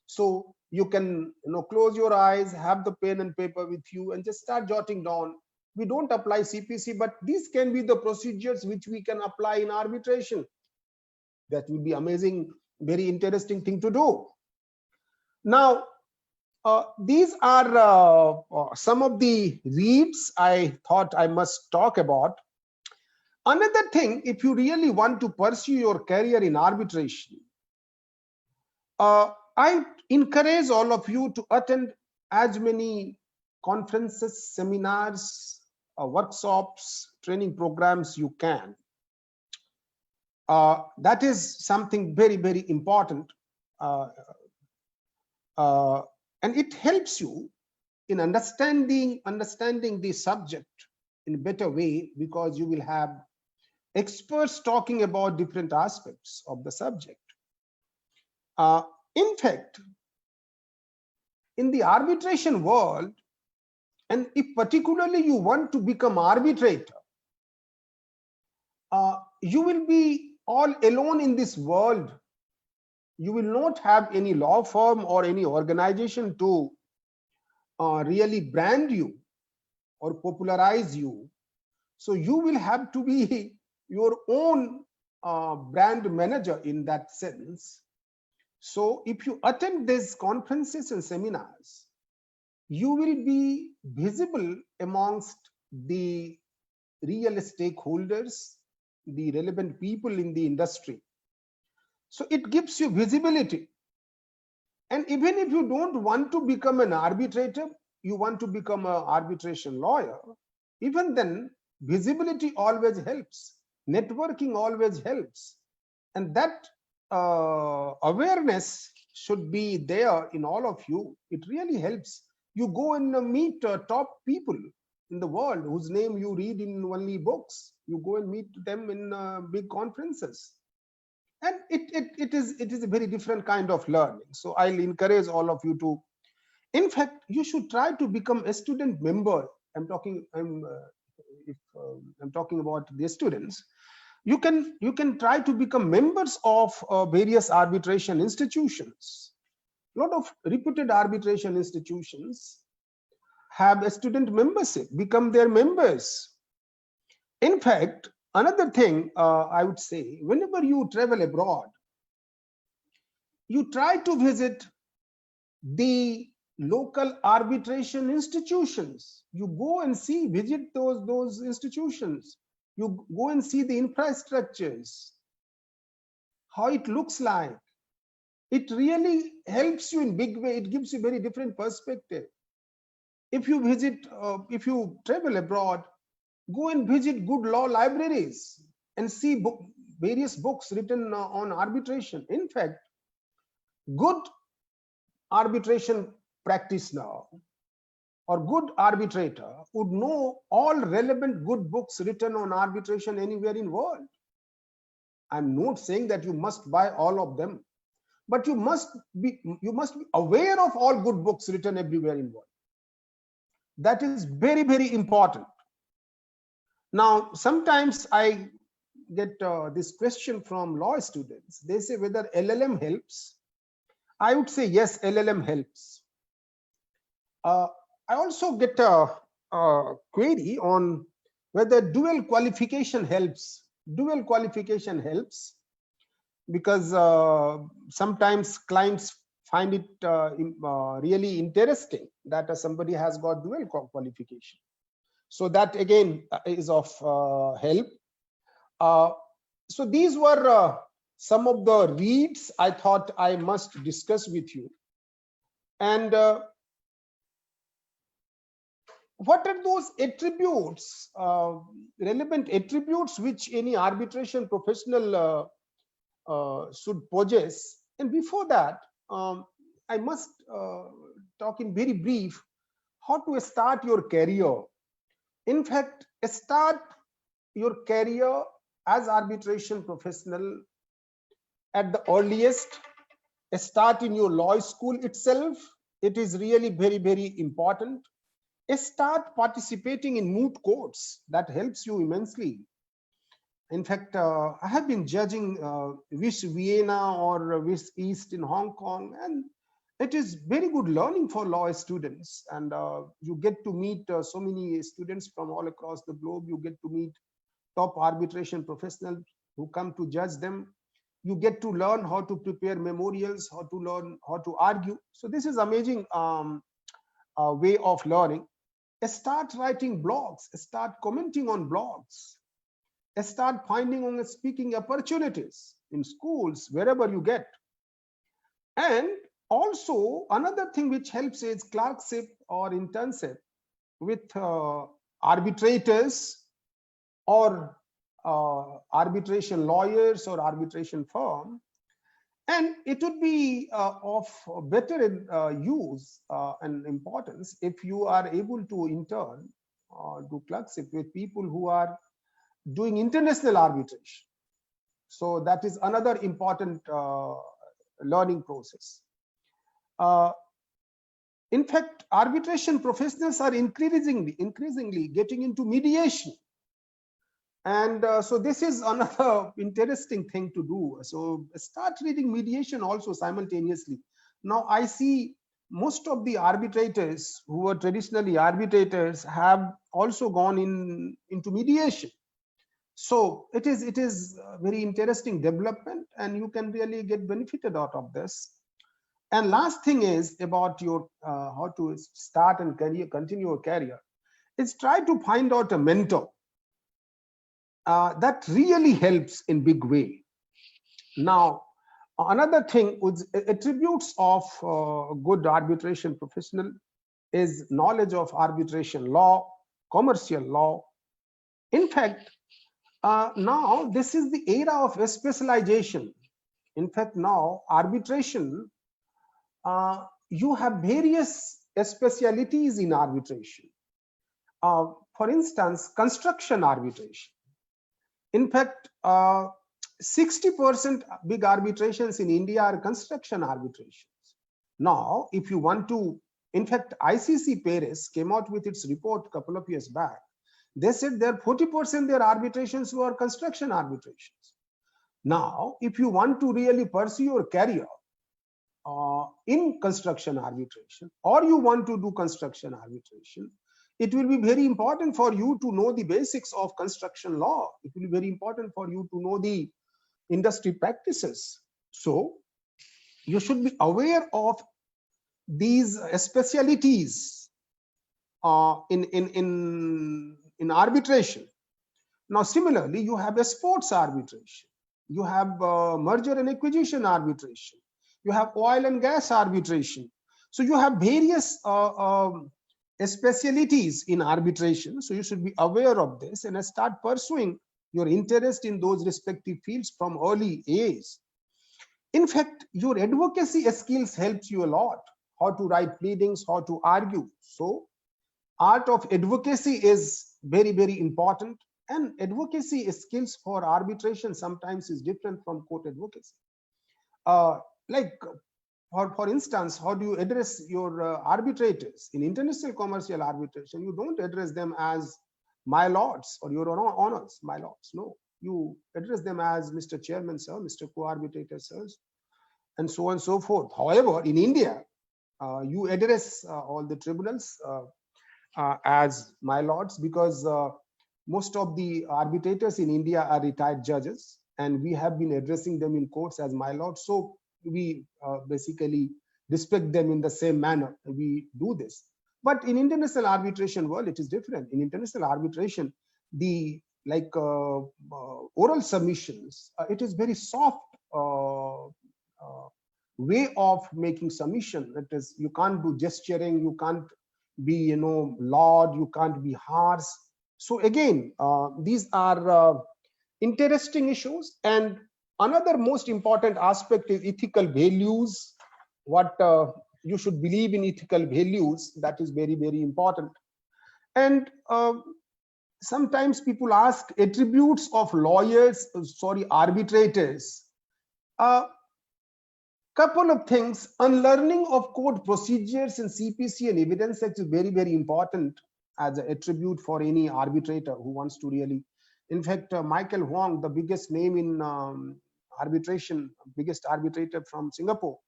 So you can close your eyes, have the pen and paper with you and just start jotting down. We don't apply CPC, but these can be the procedures which we can apply in arbitration. That will be amazing, very interesting thing to do. Now, these are some of the reads I thought I must talk about. Another thing, if you really want to pursue your career in arbitration, I encourage all of you to attend as many conferences, seminars, workshops, training programs you can. That is something very, very important. And it helps you in understanding the subject in a better way, because you will have experts talking about different aspects of the subject. In fact, in the arbitration world, and if particularly you want to become arbitrator, you will be all alone in this world. You will not have any law firm or any organization to really brand you or popularize you. So you will have to be your own brand manager in that sense. So if you attend these conferences and seminars, you will be visible amongst the real stakeholders, the relevant people in the industry. So it gives you visibility. And even if you don't want to become an arbitrator, you want to become an arbitration lawyer, even then visibility always helps. Networking always helps. And that awareness should be there in all of you. It really helps. You go and meet top people in the world whose name you read in only books. You go and meet them in big conferences. And it is a very different kind of learning. So I'll encourage all of you to, in fact, you should try to become a student member. I'm talking about the students. You can try to become members of various arbitration institutions. A lot of reputed arbitration institutions have a student membership. Become their members. In fact, another thing I would say, whenever you travel abroad, you try to visit the local arbitration institutions. You go and visit those institutions. You go and see the infrastructures, how it looks like. It really helps you in big way. It gives you very different perspective. If you if you travel abroad, go and visit good law libraries and see various books written on arbitration. In fact, good arbitration practice now, or good arbitrator would know all relevant good books written on arbitration anywhere in world. I'm not saying that you must buy all of them, but you must be aware of all good books written everywhere in world. That is very, very important. Now, sometimes I get this question from law students. They say whether LLM helps. I would say yes, LLM helps. I also get a query on whether dual qualification helps. Dual qualification helps because sometimes clients find it really interesting that somebody has got dual qualification. So that again is of help. So these were some of the reads I thought I must discuss with you. And what are those attributes, relevant attributes which any arbitration professional should possess? And before that, I must talk in very brief how to start your career. In fact, start your career as arbitration professional at the earliest. Start in your law school itself. It is really very, very important. Start participating in moot courts. That helps you immensely. In fact, I have been judging WIS Vienna or WIS East in Hong Kong, and it is very good learning for law students. And you get to meet so many students from all across the globe. You get to meet top arbitration professionals who come to judge them. You get to learn how to prepare memorials, how to learn how to argue. So this is amazing way of learning. Start writing blogs, start commenting on blogs, start finding on speaking opportunities in schools, wherever you get. And also another thing which helps is clerkship or internship with arbitrators or arbitration lawyers or arbitration firm. And it would be of better use and importance if you are able to intern or do clerkship with people who are doing international arbitration. So that is another important learning process. In fact, arbitration professionals are increasingly getting into mediation. And so this is another interesting thing to do. So start reading mediation also simultaneously. Now I see most of the arbitrators who were traditionally arbitrators have also gone into mediation. So it is a very interesting development, and you can really get benefited out of this. And last thing is about your how to start and continue your career. Is try to find out a mentor that really helps in big way. Now, another thing with attributes of good arbitration professional is knowledge of arbitration law, commercial law. In fact, now this is the era of specialization. In fact, now arbitration, you have various specialities in arbitration. For instance, construction arbitration. In fact, 60% big arbitrations in India are construction arbitrations. Now, if you want to, in fact, ICC Paris came out with its report a couple of years back. They said there are 40% their arbitrations were construction arbitrations. Now, if you want to really pursue your career in construction arbitration, or you want to do construction arbitration, it will be very important for you to know the basics of construction law. It will be very important for you to know the industry practices. So you should be aware of these specialities in arbitration. Now, similarly, you have a sports arbitration, you have merger and acquisition arbitration, you have oil and gas arbitration. So you have various specialities in arbitration. So you should be aware of this and start pursuing your interest in those respective fields from early age. In fact, your advocacy skills helps you a lot. How to write pleadings, how to argue. So art of advocacy is very, very important. And advocacy skills for arbitration sometimes is different from court advocacy. Like for instance, how do you address your arbitrators in international commercial arbitration? You don't address them as my lords or your honors, my lords. No, you address them as Mr. Chairman, sir, Mr. Co-arbitrator, sirs, and so on and so forth. However, in India, you address all the tribunals as my lords, because most of the arbitrators in India are retired judges, and we have been addressing them in courts as my lords. So we basically respect them in the same manner. We do this. But in international arbitration world, it is different. In international arbitration, the oral submissions, it is very soft way of making submission. That is, you can't do gesturing, you can't be loud, you can't be harsh. So again, these are interesting issues. And another most important aspect is ethical values. What you should believe in ethical values, that is very, very important. And sometimes people ask attributes of arbitrators. Couple of things. Unlearning of court procedures in CPC and Evidence Act is very, very important as an attribute for any arbitrator who wants to really. In fact, Michael Wong, the biggest name in arbitration, biggest arbitrator from Singapore,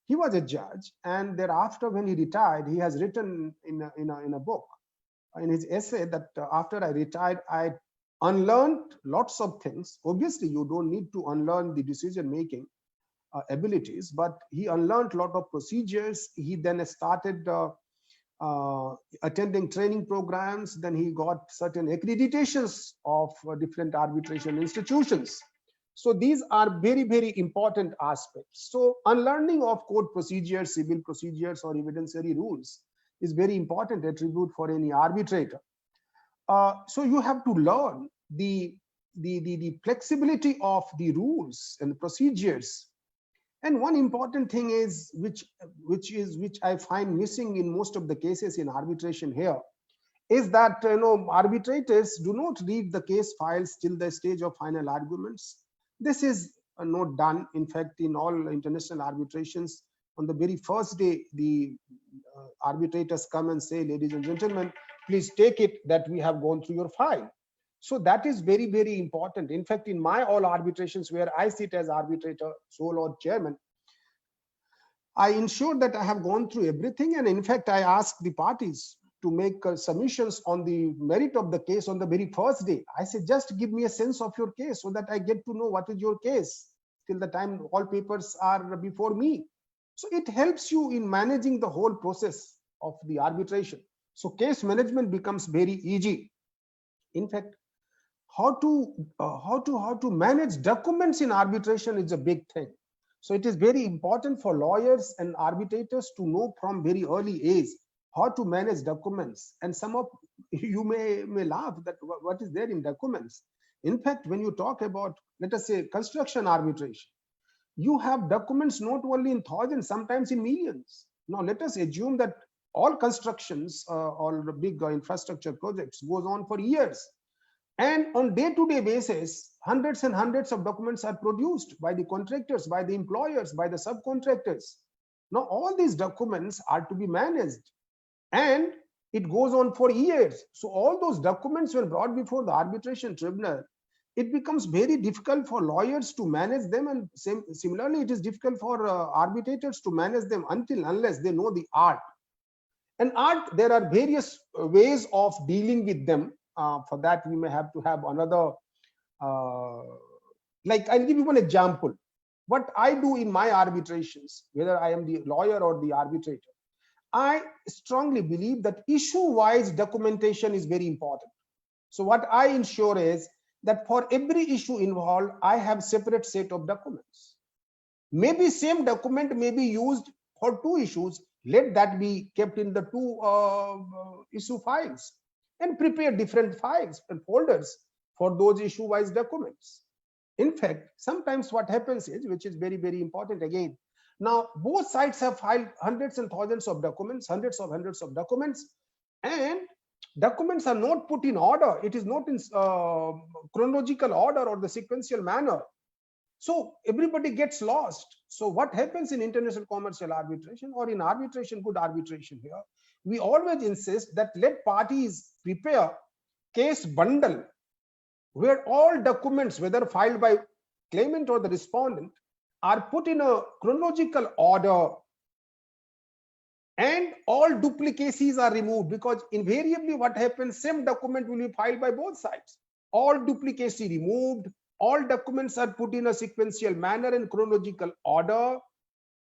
he was a judge, and thereafter when he retired, he has written in a book, in his essay, that after I retired, I unlearned lots of things. Obviously, you don't need to unlearn the decision making abilities, but he unlearned a lot of procedures. He then started attending training programs. Then he got certain accreditations of different arbitration institutions. So these are very, very important aspects. So unlearning of court procedures, civil procedures, or evidentiary rules is very important attribute for any arbitrator. So you have to learn the flexibility of the rules and procedures. And one important thing is, which I find missing in most of the cases in arbitration here, is that arbitrators do not read the case files till the stage of final arguments. This is not done. In fact, in all international arbitrations, on the very first day, the arbitrators come and say, ladies and gentlemen, please take it that we have gone through your file. So that is very, very important. In fact, in my all arbitrations where I sit as arbitrator, sole or chairman, I ensure that I have gone through everything. And in fact, I ask the parties to make submissions on the merit of the case on the very first day. I say, just give me a sense of your case so that I get to know what is your case till the time all papers are before me. So it helps you in managing the whole process of the arbitration. So case management becomes very easy. In fact, how to manage documents in arbitration is a big thing. So it is very important for lawyers and arbitrators to know from very early age how to manage documents. And some of you may laugh that what is there in documents. In fact, when you talk about, let us say, construction arbitration, you have documents not only in thousands, sometimes in millions. Now let us assume that all constructions, all big infrastructure projects goes on for years. And on day-to-day basis, hundreds and hundreds of documents are produced by the contractors, by the employers, by the subcontractors. Now, all these documents are to be managed, and it goes on for years. So all those documents, when brought before the arbitration tribunal, it becomes very difficult for lawyers to manage them, and similarly, it is difficult for arbitrators to manage them unless they know the art. And art, there are various ways of dealing with them. For that, we may have to have another, like I'll give you one example. What I do in my arbitrations, whether I am the lawyer or the arbitrator, I strongly believe that issue-wise documentation is very important. So what I ensure is that for every issue involved, I have separate set of documents. Maybe same document may be used for two issues. Let that be kept in the two issue files, and prepare different files and folders for those issue-wise documents. In fact, sometimes what happens is, which is very, very important again, now both sides have filed hundreds and thousands of documents, hundreds of documents, and documents are not put in order. It is not in chronological order or the sequential manner. So everybody gets lost. So what happens in international commercial arbitration or in arbitration, good arbitration here, we always insist that let parties prepare case bundle where all documents, whether filed by claimant or the respondent, are put in a chronological order, and all duplicacies are removed, because invariably what happens, same document will be filed by both sides. All duplicacy removed, all documents are put in a sequential manner and chronological order,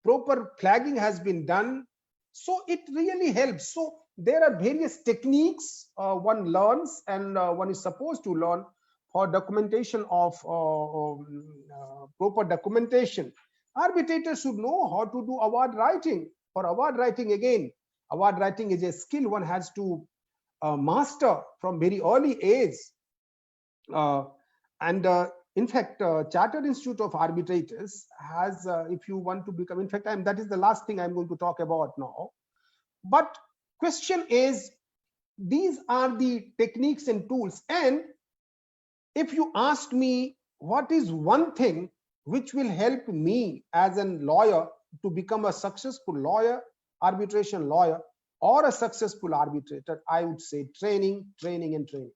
proper flagging has been done. So it really helps. So there are various techniques one learns and one is supposed to learn for documentation of proper documentation. Arbitrators should know how to do award writing. For award writing, again, award writing is a skill one has to master from very early age. In fact, Chartered Institute of Arbitrators has, if you want to become, in fact, that is the last thing I'm going to talk about now. But question is, these are the techniques and tools. And if you ask me, what is one thing which will help me as a lawyer to become a successful lawyer, arbitration lawyer, or a successful arbitrator, I would say training, training, and training.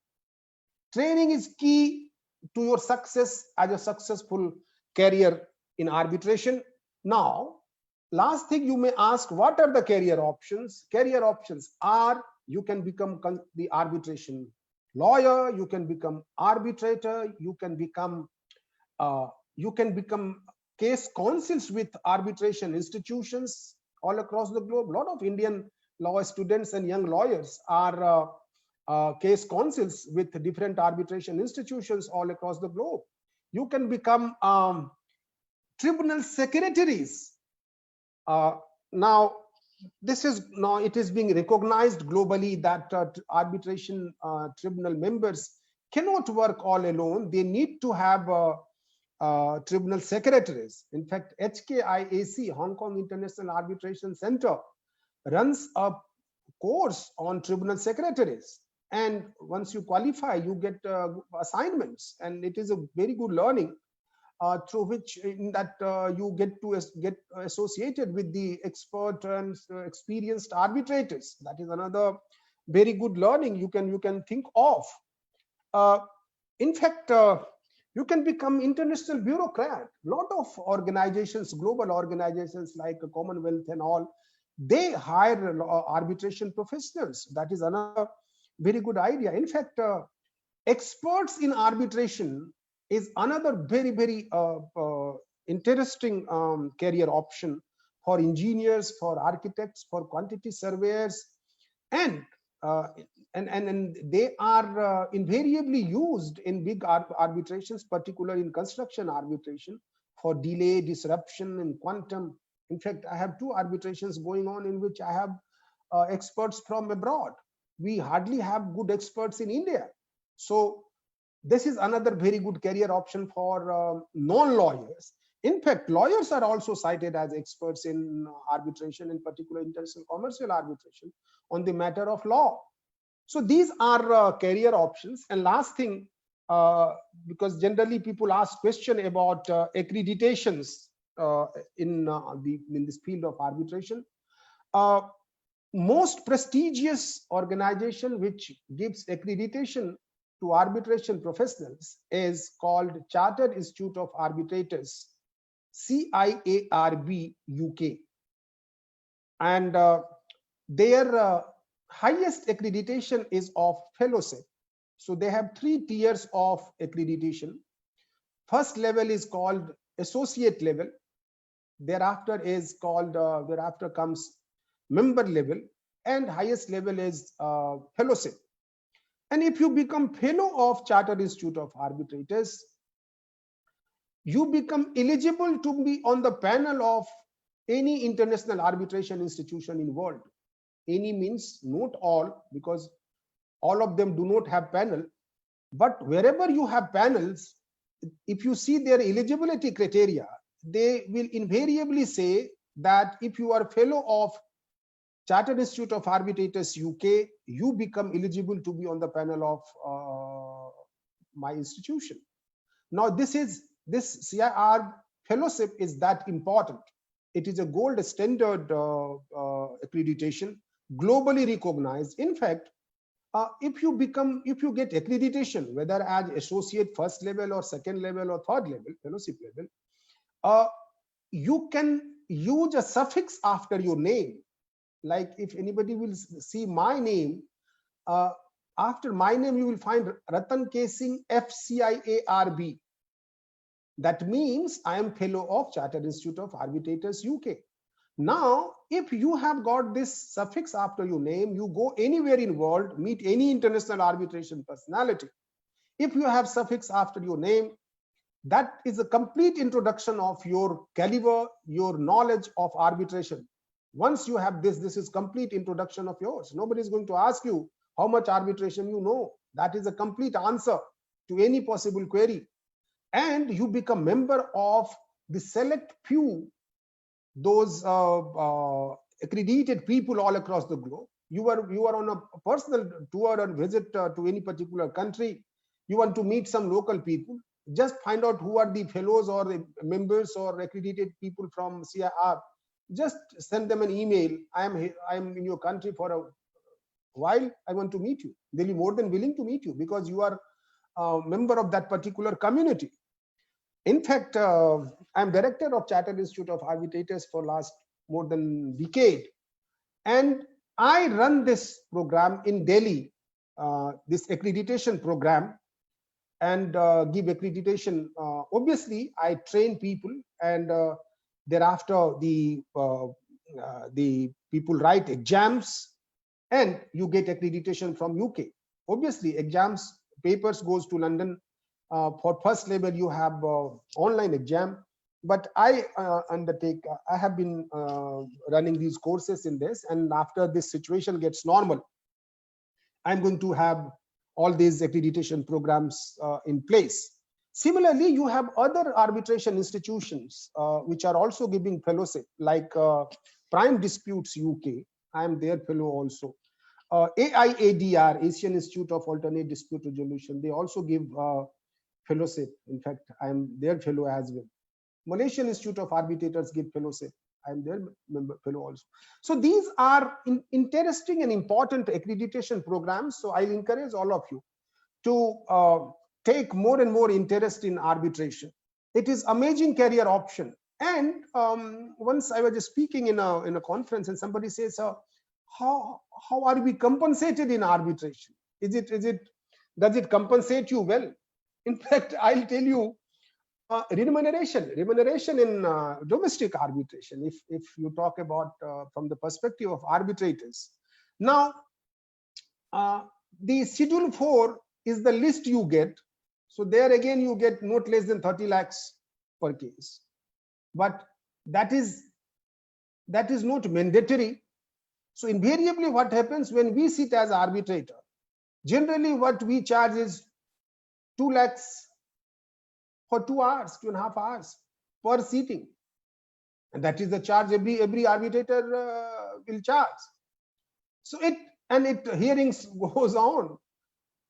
Training is key to your success as a successful career in arbitration. Now, last thing you may ask, what are the career options? Career options are, you can become the arbitration lawyer, you can become arbitrator, you can become case counsels with arbitration institutions all across the globe. A lot of Indian law students and young lawyers are case counsels with different arbitration institutions all across the globe. You can become tribunal secretaries. Now, it is being recognized globally that arbitration tribunal members cannot work all alone. They need to have tribunal secretaries. In fact, HKIAC, Hong Kong International Arbitration Center, runs a course on tribunal secretaries. And once you qualify, you get assignments, and it is a very good learning through which you get to get associated with the expert and experienced arbitrators. That is another very good learning you can think of. In fact, you can become international bureaucrat. A lot of organizations, global organizations like Commonwealth and all, they hire arbitration professionals. That is another very good idea. In fact, experts in arbitration is another very interesting career option for engineers, for architects, for quantity surveyors, and they are invariably used in big arbitrations, particularly in construction arbitration, for delay, disruption, and quantum. In fact, I have 2 arbitrations going on in which I have experts from abroad. We hardly have good experts in India. So this is another very good career option for non-lawyers. In fact, lawyers are also cited as experts in arbitration, in particular international commercial arbitration, on the matter of law. So these are career options. And last thing, because generally people ask question about accreditations in this field of arbitration. Most prestigious organization which gives accreditation to arbitration professionals is called Chartered Institute of Arbitrators, CIARB UK, and their highest accreditation is of fellowship. So they have 3 tiers of accreditation. First level is called associate level. Thereafter is called thereafter comes member level, and highest level is fellowship. And if you become fellow of Chartered Institute of Arbitrators, you become eligible to be on the panel of any international arbitration institution in world. Any means not all, because all of them do not have panel, but wherever you have panels, if you see their eligibility criteria, they will invariably say that if you are fellow of Chartered Institute of Arbitrators UK, you become eligible to be on the panel of my institution. Now this CIR fellowship is that important. It is a gold standard accreditation, globally recognized. In fact, if you get accreditation, whether as associate first level or second level or third level, fellowship level, you can use a suffix after your name. Like if anybody will see my name, after my name you will find Ratan K Singh FCIARB. That means I am fellow of Chartered Institute of Arbitrators UK. Now, if you have got this suffix after your name, you go anywhere in world, meet any international arbitration personality. If you have suffix after your name, that is a complete introduction of your caliber, your knowledge of arbitration. Once you have this is complete introduction of yours. Nobody is going to ask you how much arbitration you know. That is a complete answer to any possible query. And you become member of the select few, those accredited people all across the globe. You are on a personal tour or visit to any particular country. You want to meet some local people. Just find out who are the fellows or the members or accredited people from CIR. Just send them an email. I am in your country for a while. I want to meet you. They'll be more than willing to meet you because you are a member of that particular community. In fact, I'm director of Chartered Institute of Arbitrators for last more than a decade. And I run this program in Delhi, this accreditation program, and give accreditation. Obviously, I train people, and thereafter the people write exams, and you get accreditation from UK. Obviously, exams, papers goes to London. For first level, you have online exam, but I undertake. I have been running these courses in this, and after this situation gets normal, I'm going to have all these accreditation programs in place. Similarly, you have other arbitration institutions which are also giving fellowship, like Prime Disputes UK. I am their fellow also. AIADR, Asian Institute of Alternate Dispute Resolution, they also give fellowship. In fact, I am their fellow as well. Malaysian Institute of Arbitrators give fellowship. I am their fellow also. So these are interesting and important accreditation programs. So I encourage all of you to take more and more interest in arbitration. It is amazing career option. And once I was just speaking in a conference, and somebody says, how are we compensated in arbitration? Does it compensate you well? In fact, I'll tell you, remuneration in domestic arbitration, if you talk about from the perspective of arbitrators. Now, the Schedule 4 is the list you get. So there again, you get not less than 30 lakhs per case. But that is not mandatory. So invariably what happens when we sit as arbitrator, generally what we charge is 2 lakhs for 2 hours, 2.5 hours per sitting. And that is the charge every arbitrator will charge. So hearings goes on.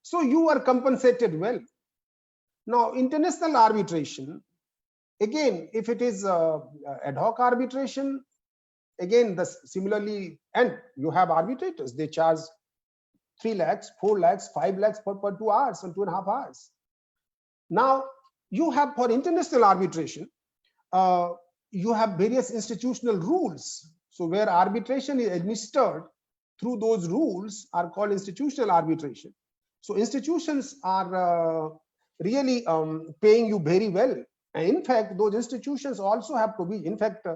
So you are compensated well. Now, international arbitration, again, if it is ad hoc arbitration, again, similarly, and you have arbitrators, they charge 3 lakhs, 4 lakhs, 5 lakhs per 2 hours and 2.5 hours. Now, you have for international arbitration, you have various institutional rules. So where arbitration is administered through those rules are called institutional arbitration. So institutions are really paying you very well. And in fact, those institutions also have provision. In fact,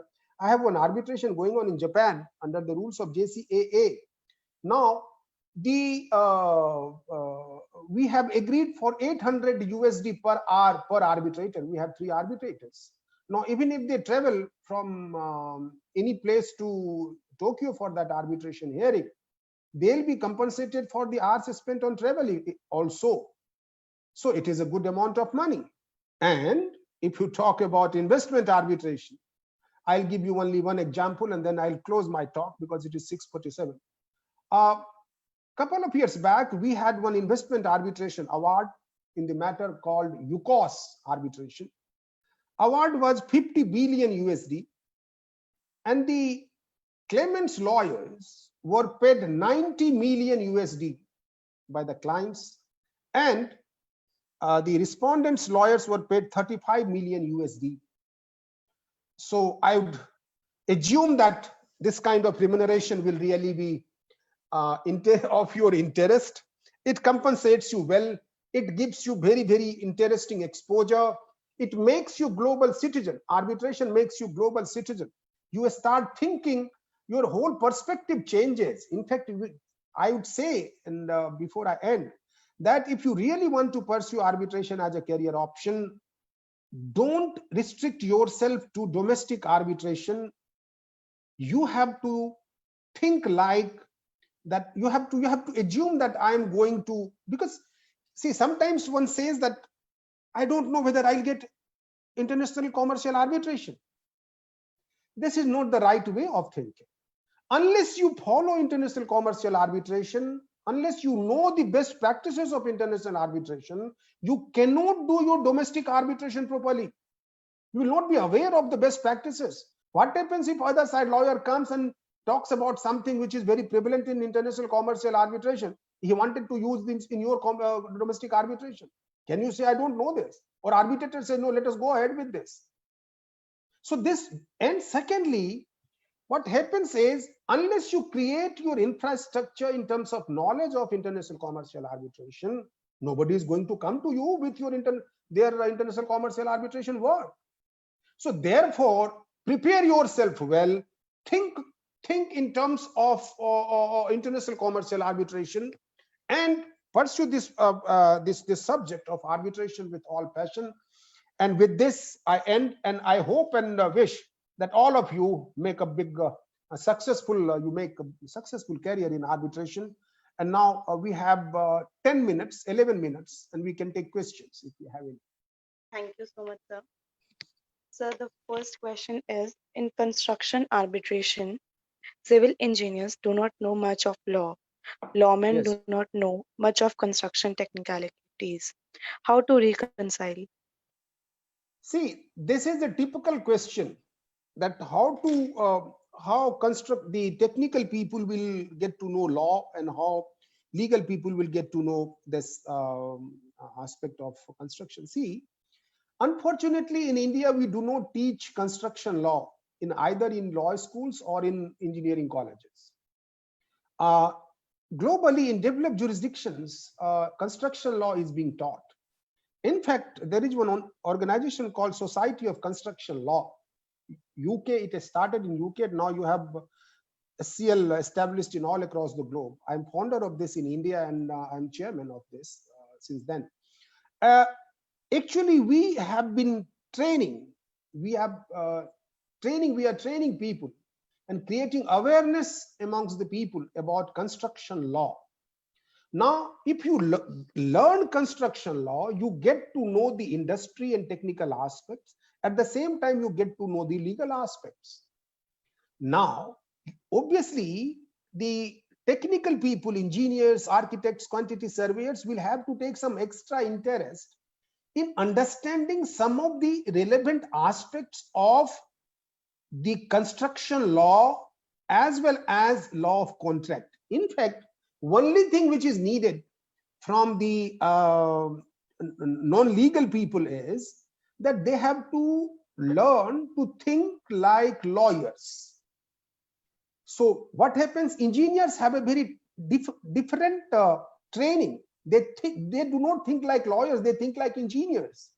I have one arbitration going on in Japan under the rules of JCAA. Now, we have agreed for 800 USD per hour per arbitrator. We have 3 arbitrators. Now, even if they travel from any place to Tokyo for that arbitration hearing, they'll be compensated for the hours spent on travel also. So it is a good amount of money. And if you talk about investment arbitration, I'll give you only one example and then I'll close my talk because it is 6:47. Couple of years back, we had one investment arbitration award in the matter called UCOS arbitration. Award was 50 billion USD, and the claimant's lawyers were paid 90 million USD by the clients, and the respondents' lawyers were paid 35 million USD. So I would assume that this kind of remuneration will really be of your interest. It compensates you well. It gives you very, very interesting exposure. It makes you global citizen. Arbitration makes you global citizen. You start thinking, your whole perspective changes. In fact, I would say, and before I end, that if you really want to pursue arbitration as a career option, don't restrict yourself to domestic arbitration. You have to think like that. You have to assume that I am going to, because see, sometimes one says that I don't know whether I'll get international commercial arbitration. This is not the right way of thinking. Unless you follow international commercial arbitration, unless you know the best practices of international arbitration, you cannot do your domestic arbitration properly. You will not be aware of the best practices. What happens if other side lawyer comes and talks about something which is very prevalent in international commercial arbitration? He wanted to use this in your domestic arbitration. Can you say, I don't know this? Or arbitrator say, no, let us go ahead with this. So this, and secondly, what happens is, unless you create your infrastructure in terms of knowledge of international commercial arbitration, nobody is going to come to you with their international commercial arbitration work. So therefore, prepare yourself well. Think in terms of international commercial arbitration, and pursue this this subject of arbitration with all passion. And with this, I end, and I hope and wish that all of you make a successful career in arbitration. And now we have 10 minutes, 11 minutes, and we can take questions if you have any. Thank you so much, sir. Sir, the first question is, in construction arbitration, civil engineers do not know much of law. Lawmen Yes. do not know much of construction technicalities. How to reconcile? See, this is a typical question, that how construct the technical people will get to know law, and how legal people will get to know this aspect of construction. See, Unfortunately, in India, we do not teach construction law in either in law schools or in engineering colleges. Globally, in developed jurisdictions, construction law is being taught. In fact, there is one organization called Society of Construction Law. UK, it has started in UK. Now you have SCL established in all across the globe. I'm founder of this in India, and I'm chairman of this since then. Actually, we have been training. We are training people and creating awareness amongst the people about construction law. Now, if you learn construction law, you get to know the industry and technical aspects. At the same time, you get to know the legal aspects. Now, obviously, the technical people, engineers, architects, quantity surveyors will have to take some extra interest in understanding some of the relevant aspects of the construction law as well as law of contract. In fact, only thing which is needed from the non-legal people is that they have to learn to think like lawyers. So what happens, engineers have a very different training. They do not think like lawyers, they think like engineers.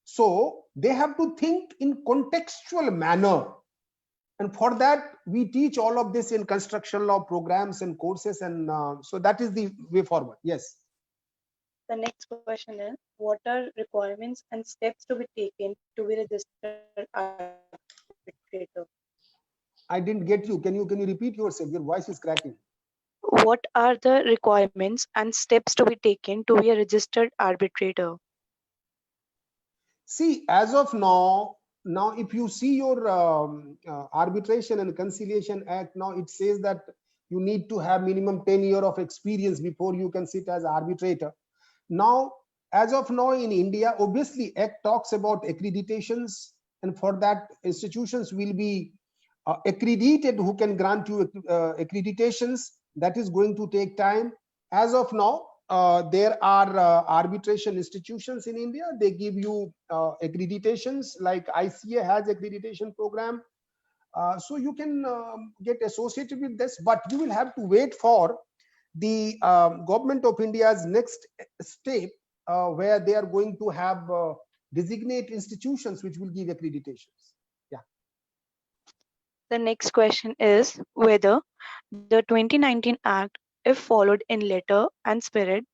So they have to think in contextual manner. And for that, we teach all of this in construction law programs and courses. And so that is the way forward. Yes. The next question is, what are requirements and steps to be taken to be registered arbitrator? I didn't get you. Can you repeat yourself? Your voice is cracking. What are the requirements and steps to be taken to be a registered arbitrator? See, as of now, if you see your Arbitration and Conciliation Act, now it says that you need to have minimum 10 years of experience before you can sit as arbitrator. Now, as of now in India, obviously Act talks about accreditations, and for that institutions will be accredited who can grant you accreditations. That is going to take time. As of now, there are arbitration institutions in India. They give you accreditations, like ICA has accreditation program. So you can get associated with this, but you will have to wait for the government of India's next step, where they are going to have designate institutions which will give accreditations. Yeah. The next question is whether the 2019 Act, if followed in letter and spirit,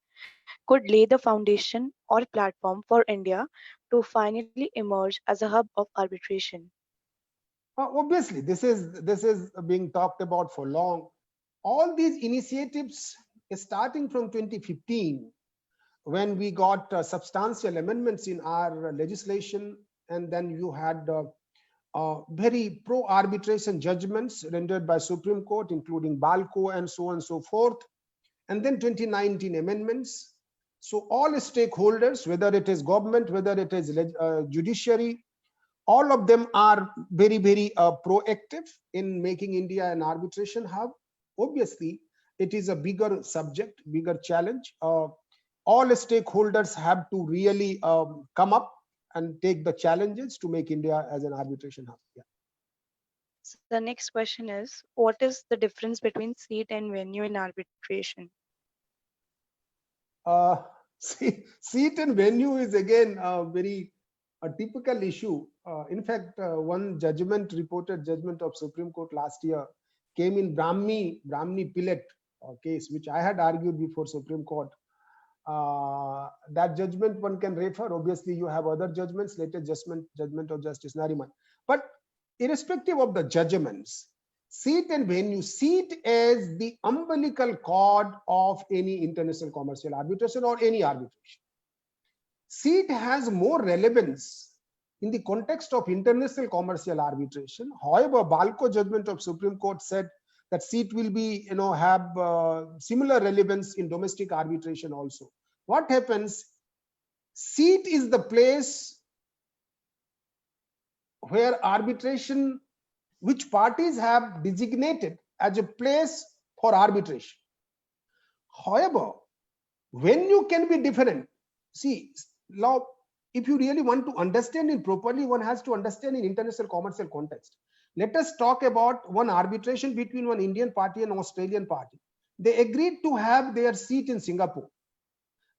could lay the foundation or platform for India to finally emerge as a hub of arbitration. Obviously, this is being talked about for long. All these initiatives, starting from 2015, when we got substantial amendments in our legislation, and then you had very pro-arbitration judgments rendered by Supreme Court, including Balco and so on and so forth, and then 2019 amendments. So all stakeholders, whether it is government, whether it is judiciary, all of them are very, very proactive in making India an arbitration hub. Obviously, it is a bigger subject, bigger challenge. All stakeholders have to really come up and take the challenges to make India as an arbitration hub. Yeah. So the next question is, what is the difference between seat and venue in arbitration? Seat and venue is again a typical issue. In fact, one reported judgment of Supreme Court last year came in Brahmi Pillet case, which I had argued before Supreme Court. That judgment one can refer. Obviously, you have other judgments, latest judgment of Justice Nariman. But irrespective of the judgments, seat and venue, seat is the umbilical cord of any international commercial arbitration or any arbitration. Seat has more relevance in the context of international commercial arbitration. However, Balco judgment of Supreme Court said that seat will be, have similar relevance in domestic arbitration also. What happens? Seat is the place where arbitration, which parties have designated as a place for arbitration. However, venue can be different. See, now if you really want to understand it properly, one has to understand in international commercial context. Let us talk about one arbitration between one Indian party and Australian party. They agreed to have their seat in Singapore.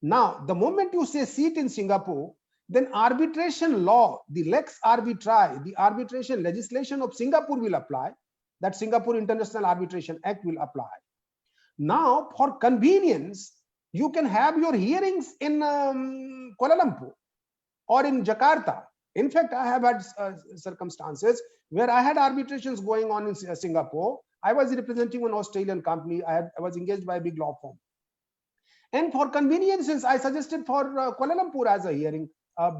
Now, the moment you say seat in Singapore, then arbitration law, the lex arbitrae, the arbitration legislation of Singapore will apply. That Singapore International Arbitration Act will apply. Now, for convenience, you can have your hearings in Kuala Lumpur or in Jakarta. In fact, I have had circumstances where I had arbitrations going on in Singapore. I was representing an Australian company. I was engaged by a big law firm. And for conveniences, I suggested for Kuala Lumpur as a hearing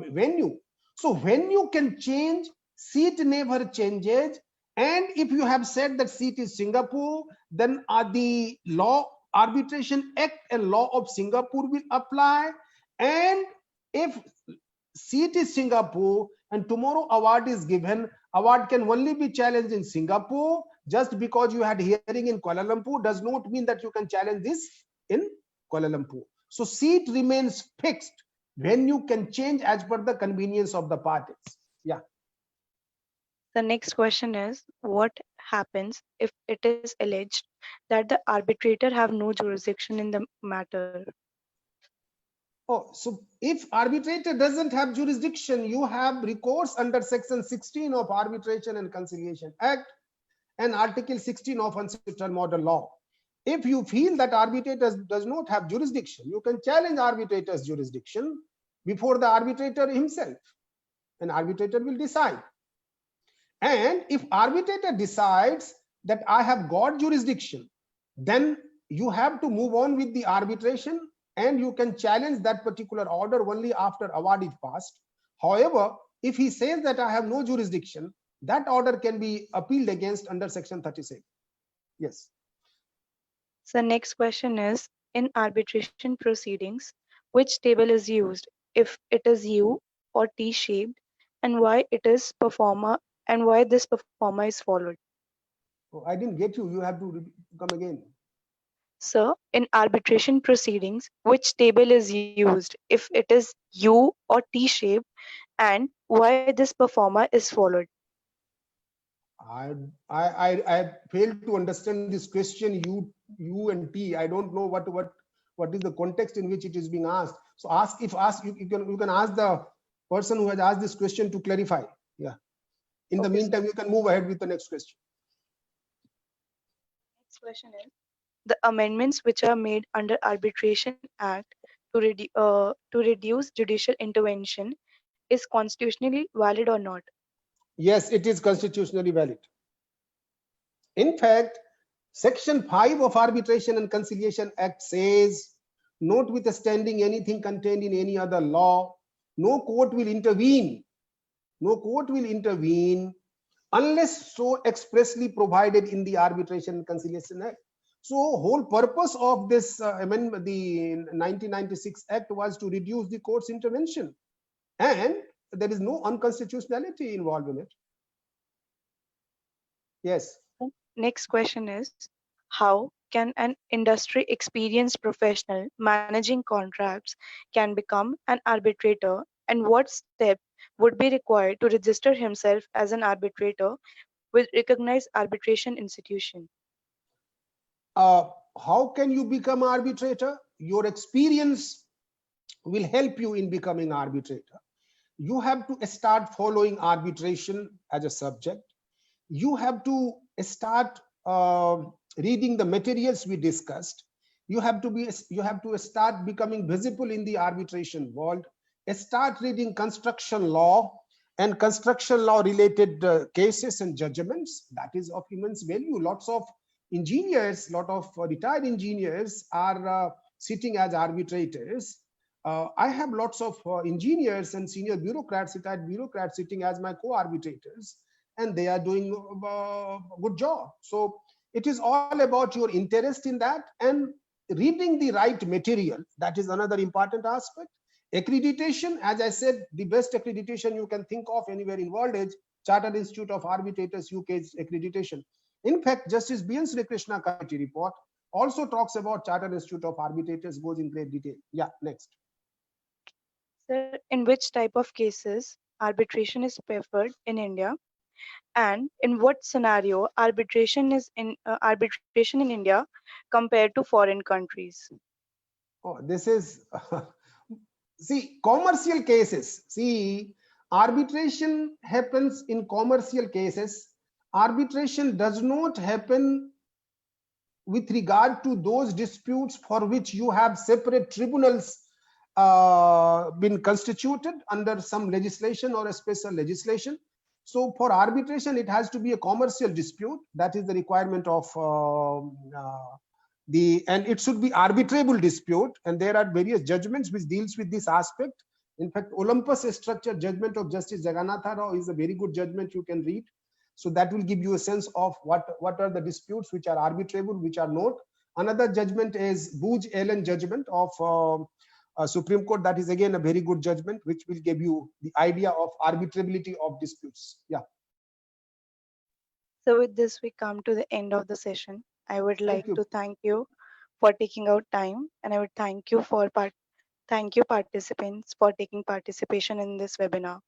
venue. So venue can change, seat never changes. And if you have said that seat is Singapore, then the law, Arbitration Act and law of Singapore will apply. And if seat is Singapore and tomorrow award is given, award can only be challenged in Singapore. Just because you had hearing in Kuala Lumpur does not mean that you can challenge this in Kuala Lumpur. So seat remains fixed. Venue can change as per the convenience of the parties. Yeah. The next question is, what happens if it is alleged that the arbitrator have no jurisdiction in the matter? Oh, so if arbitrator doesn't have jurisdiction, you have recourse under section 16 of Arbitration and Conciliation Act and article 16 of Unsettled Model Law. If you feel that arbitrator does not have jurisdiction, you can challenge arbitrator's jurisdiction before the arbitrator himself. An arbitrator will decide. And if arbitrator decides that I have got jurisdiction, then you have to move on with the arbitration and you can challenge that particular order only after award is passed. However, if he says that I have no jurisdiction, that order can be appealed against under section 36. Yes. So next question is, in arbitration proceedings, which table is used, if it is U or T-shaped, and why it is performer and why this performer is followed? Oh, I didn't get you. You have to come again. So in arbitration proceedings, which table is used, if it is U or T-shaped, and why this performer is followed? I failed to understand this question. U and T. I don't know what is the context in which it is being asked. So you can ask the person who has asked this question to clarify. Yeah. In the meantime, you can move ahead with the next question. Next question is, the amendments which are made under Arbitration Act to reduce judicial intervention is constitutionally valid or not? Yes, it is constitutionally valid. In fact, Section 5 of Arbitration and Conciliation Act says, notwithstanding anything contained in any other law, no court will intervene. No court will intervene unless so expressly provided in the Arbitration and Conciliation Act. So whole purpose of this amendment, the 1996 Act, was to reduce the court's intervention. And there is no unconstitutionality involved in it. Yes. Next question is, how can an industry experienced professional managing contracts can become an arbitrator, and what step would be required to register himself as an arbitrator with recognized arbitration institution? How can you become an arbitrator? Your experience will help you in becoming arbitrator. You have to start following arbitration as a subject. You have to start reading the materials we discussed. You have to start becoming visible in the arbitration world. Start reading construction law and construction law related cases and judgments. That is of immense value. Lots of engineers, lot of retired engineers are sitting as arbitrators. I have lots of engineers and senior bureaucrats, retired bureaucrats sitting as my co-arbitrators, and they are doing a good job. So it is all about your interest in that and reading the right material. That is another important aspect. Accreditation, as I said, the best accreditation you can think of anywhere in world is Chartered Institute of Arbitrators UK's accreditation. In fact, Justice B.N. Sri Krishna committee report also talks about Chartered Institute of Arbitrators, goes in great detail. Yeah, next. Sir, in which type of cases arbitration is preferred in India, and in what scenario arbitration in India compared to foreign countries? Oh, this is see, commercial cases. See, arbitration happens in commercial cases. Arbitration does not happen with regard to those disputes for which you have separate tribunals been constituted under some legislation or a special legislation. So for arbitration, it has to be a commercial dispute. That is the requirement of and it should be arbitrable dispute. And there are various judgments which deals with this aspect. In fact, Olympus structure judgment of Justice Jagannatha Rao is a very good judgment you can read. So that will give you a sense of what are the disputes which are arbitrable, which are not. Another judgment is Booz Allen judgment of Supreme Court. That is again a very good judgment, which will give you the idea of arbitrability of disputes. Yeah. So with this, we come to the end of the session. I would like you. to thank you for taking out time, and I would thank you participants for taking participation in this webinar.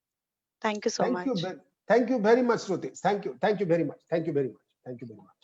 Thank you so much. Thank you very much, Shruti. Thank you. Thank you very much. Thank you very much. Thank you very much.